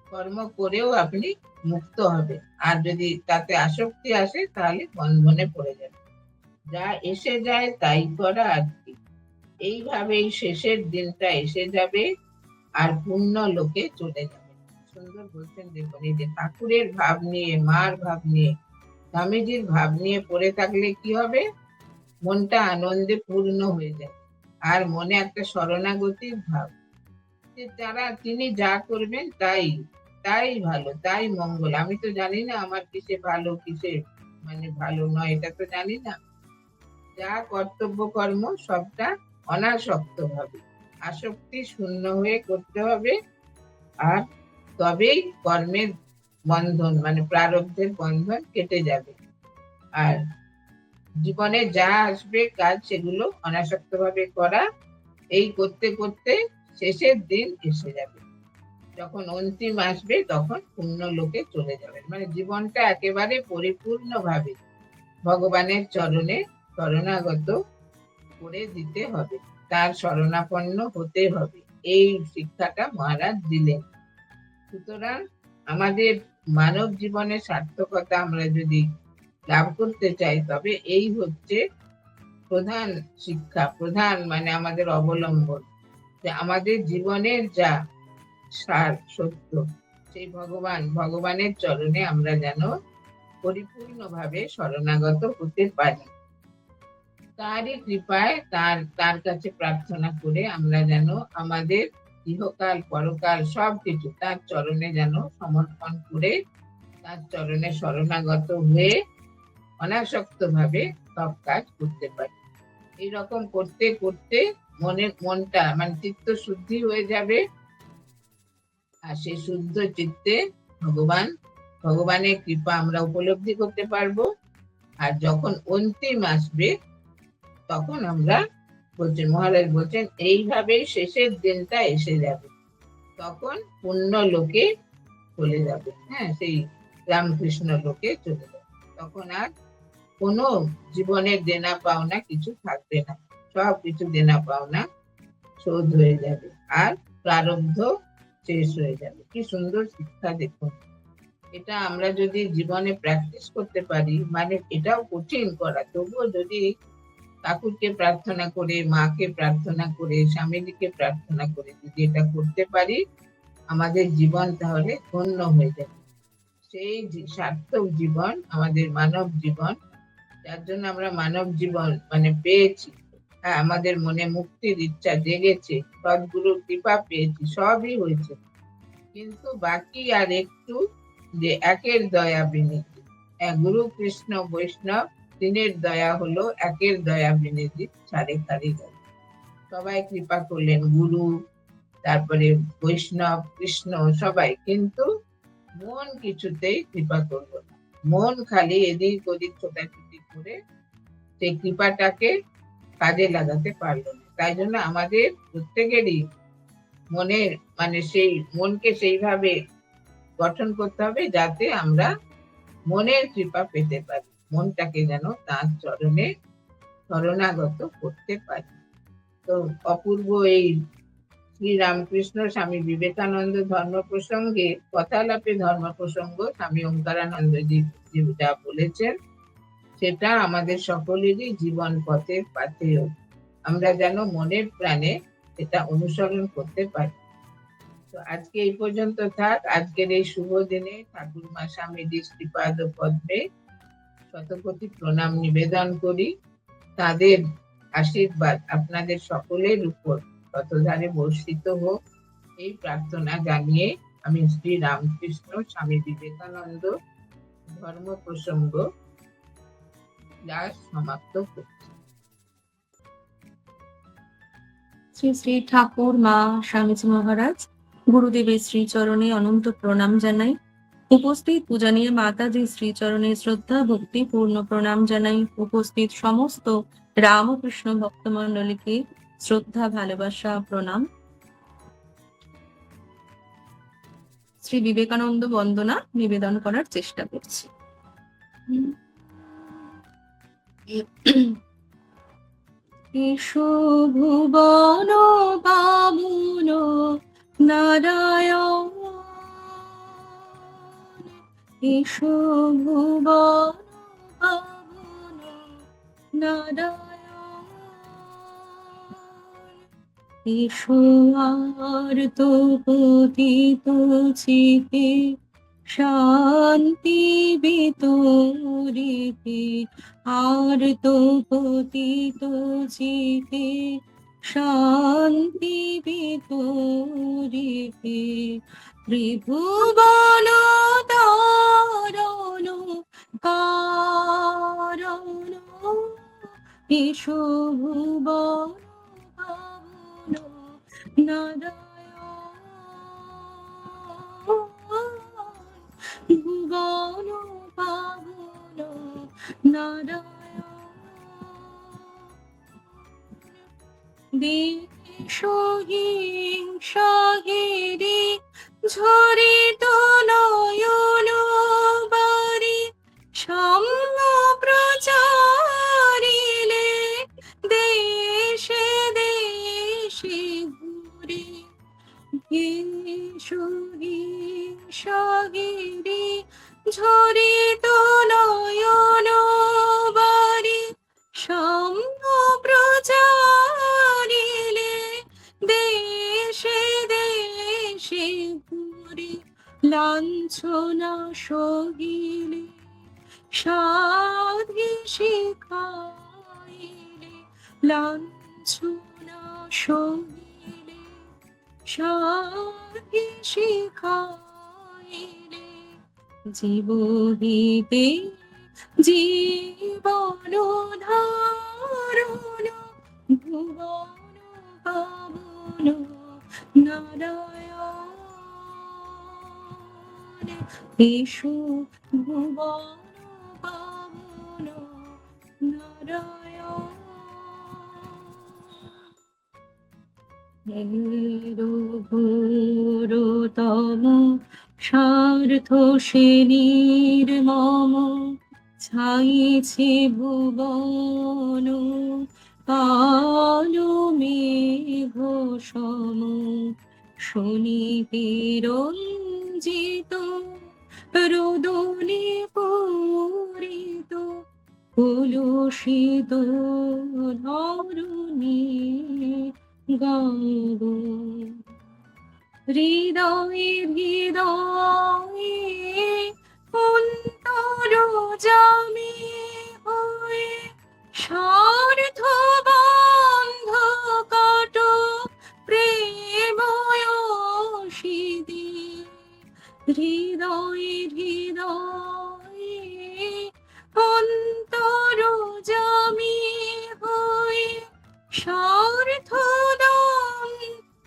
Speaker 1: কর্ম করেও আপনি মুক্ত হবে। আর যদি তাতে আসক্তি আসে তাহলে বন্ধনে পড়ে যাবে। যা এসে যায় তাই করা আর কি। এইভাবেই শেষের দিনটা এসে যাবে, আর পুণ্য লোকে চলে যাবে। সুন্দর বলছেন। দেখুন, এই যে ঠাকুরের ভাব নিয়ে, মার ভাব নিয়ে, স্বামীজির ভাব নিয়ে পড়ে থাকলে কি হবে, মনটা আনন্দে পূর্ণ হয়ে যায়। আর মনে একটা শরণাগতির ভাব, যে তিনি যা করবেন তাই তাই ভালো, তাই মঙ্গল। আমি তো জানি না আমার কিসে ভালো, কিসে মানে ভালো নয়, এটা তো জানি না। যা কর্তব্য কর্ম সবটা অনাসক্ত ভাবে, আসক্তি শূন্য হয়ে করতে হবে। আর তবেই কর্মের বন্ধন মানে প্রারব্ধের বন্ধন কেটে যাবে। আর জীবনে যা আসবে কাজ, সেগুলো অনাসক্ত ভাবে করা। এই করতে করতে শেষের দিন এসে যাবে, যখন অন্তিম আসবে তখন পূর্ণ লোকে চলে যাবেন। মানে জীবনটা একেবারে পরিপূর্ণভাবে ভগবানের চরণে শরণাগত করে দিতে হবে, তার শরণাপন্ন হতে হবে। এই শিক্ষাটা মহারাজ দিলেন। সুতরাং আমাদের মানব জীবনের সার্থকতা আমরা যদি লাভ করতে চাই, তবে এই হচ্ছে প্রধান শিক্ষা, প্রধান মানে আমাদের অবলম্বন, যে আমাদের জীবনের যা সার সত্য, সেই ভগবানের চরণে আমরা যেন পরিপূর্ণভাবে শরণাগত হতে পারি। তারই কৃপায়, তার কাছে প্রার্থনা করে আমরা যেন আমাদের ইহকাল পরকাল সবকিছু তার চরণে যেন সমর্পণ করে, তার চরণে শরণাগত হয়ে অনাসক্ত ভাবে সব কাজ করতে পারি। এইরকম করতে করতে মনটা মানে চিত্ত শুদ্ধি হয়ে যাবে। আর সেই শুদ্ধ চিত্তে ভগবানের কৃপা আমরা উপলব্ধি করতে পারবো। আর যখন অন্তিম আসবে, তখন আমরা মহারাজ বলছেন এইভাবেই শেষের দিনটা এসে যাবে, তখন পুণ্য লোকে চলে যাবে। হ্যাঁ, সেই রামকৃষ্ণ লোকে চলে যাবে। তখন আর কোনো জীবনের দেনা পাওনা কিছু থাকবে না, সব কিছু দেনা পাওনা শোধ হয়ে যাবে, আর প্রারব্ধ শেষ হয়ে যাবে। কি সুন্দর শিক্ষা দেখুন। এটা আমরা যদি জীবনে প্র্যাকটিস করতে পারি, মানে এটাও কঠিন করা, তবুও যদি ঠাকুরকে প্রার্থনা করে, মাকে প্রার্থনা করে, স্বামীজিকে প্রার্থনা করে যদি এটা করতে পারি, আমাদের জীবন তাহলে ধন্য হয়ে যাবে। সেই সার্থক জীবন আমাদের মানব জীবন, যার জন্য আমরা মানব জীবন মানে পেয়েছি। হ্যাঁ, আমাদের মনে মুক্তির ইচ্ছা জেগেছে, সদ্গুরুর কৃপা পেয়েছি, সবই হয়েছে, কিন্তু বাকি আর একটু, যে একের দয়া বিনীতি। গুরু কৃষ্ণ বৈষ্ণব তিনের দয়া হলো একের দয়া বিনীতি, সারে সারি দয়া। সবাই কৃপা করলেন, গুরু, তারপরে বৈষ্ণব, কৃষ্ণ, সবাই, কিন্তু মন কিছুতেই কৃপা করলো না। মন খালি এদিক ওদিক ছোটাছুটি করে সেই কৃপাটাকে কাজে লাগাতে পারলো না। তাই জন্য আমাদের প্রত্যেকেরই মনের মানে সেই মনকে সেইভাবে গঠন করতে হবে, যাতে আমরা মনের কৃপা পেতে পারি, মনটাকে যেন তার চরণে শরণাগত করতে পারি। তো অপূর্ব এই শ্রী রামকৃষ্ণ স্বামী বিবেকানন্দ ধর্ম প্রসঙ্গে, কথালাপে ধর্ম প্রসঙ্গ স্বামী ওঙ্কারানন্দজি যা বলেছেন, সেটা আমাদের সকলেরই জীবন পথের পাথেয়। আমরা যেন মনের প্রাণে এটা অনুসরণ করতে পারি। তো আজকে এই পর্যন্ত থাক। আজকের এই শুভ দিনে ঠাকুরমা স্বামীজির শ্রীপাদ পদ্মে শতকোটি প্রণাম নিবেদন করি। তাদের আশীর্বাদ আপনাদের সকলের উপর শতধারে বর্ষিত হোক, এই প্রার্থনা জানিয়ে আমি শ্রী রামকৃষ্ণ স্বামী বিবেকানন্দ ধর্ম প্রসঙ্গ ক্লাস সমাপ্ত করছি।
Speaker 2: শ্রী শ্রী ঠাকুর মা স্বামীজি মহারাজ গুরুদেবের শ্রীচরণে অনন্ত প্রণাম জানাই। উপস্থিত পূজনীয় মাতাজি শ্রীচরণে শ্রদ্ধা ভক্তি পূর্ণ প্রণাম জানাই। উপস্থিত সমস্ত রামকৃষ্ণ ভক্তমণ্ডলীকে শ্রদ্ধা ভালোবাসা প্রণাম। শ্রী বিবেকানন্দ বন্দনা নিবেদন করার চেষ্টা করছি। এসো ভুবন বামুন নারায়ণ, এসো ভুবন বামুন নারায়ণ, এসো আর তো পতিত চিতে শান্তি বিতরিতে, আর তো পতিত চিতে শান্তি বিতরিতে, ত্রিভুবন তারণ কারণ, এসো ভুবন পাবন নারায়ণ, ভুবন পাবন নারায়ণ। হিংসাহেরি ঝরিত নয়ন বারি, সাম্য প্রচারিলে দেশে দেশে ঘুরে, হিংসাহেরি ঝরিত নয়ন বারি, সাম্য প্রচারিলে দেশে দেশে ঘুরে, লাঞ্ছনা সহিলে সাধি শিখাইলে, লাঞ্ছনা সহিলে সাধি শিখাইলে, জীবহিতে জীবন ধারণ, ভুবন পাবন নারায়ণ, এসো ভুবন পাবন নারায়ণ। ঘোরতম স্বার্থ সে নির্মম, ছাইছে ভুবন কালো মেঘ সম, শনিতে রঞ্জিত রোদনে পূরিত, কলুষিত ধরণী গাব, হৃদয়ে হৃদয়ে অন্তর জামি হয়ে, স্বার্থ বন্ধ কাট প্রেময়সিদি, হৃদয়ে হৃদয়ে অন্তর জামি হয়ে, স্বার্থ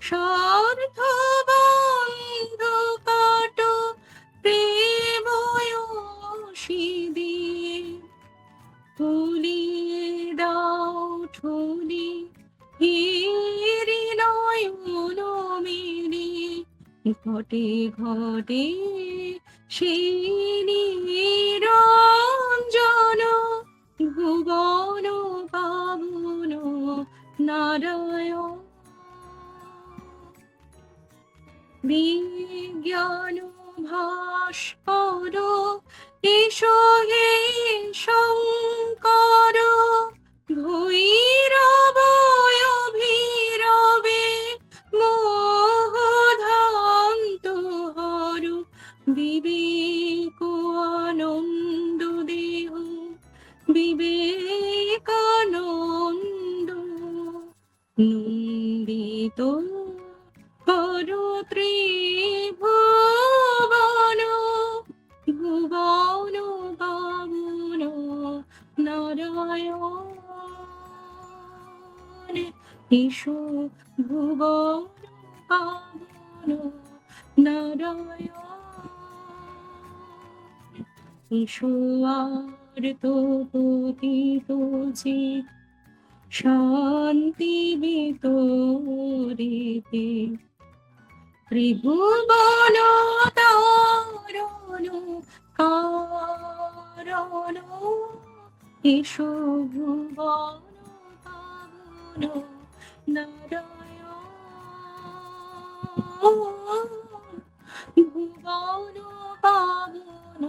Speaker 2: স্বার্থ বন্ধ কাট প্রেময়সিদি, তুলিয়ে দাও ঠুলি হিরি নয়ন মিলি, ঘটে ঘটে সেই নিরঞ্জন, ভুবন পাবন নারায়ণ। বিজ্ঞান ভাস্কর এসো হে শঙ্কর, ভৈরব অভিরবে মোহধান্ত হর, বিবেক আনন্দ দেহ বিবেকানন্দ, নন্দিত কর ত্রিভুবন, ভুবন পাবন নারায়ণ, এসো ভুবন পাবন নারায়ণ, এসো আর তো পতিত চিত শান্তি বিতরিতে, ত্রিভুবন তারণ কারণ, এসো ভুবন পাবন নারায়ণ, ভুবন পাবন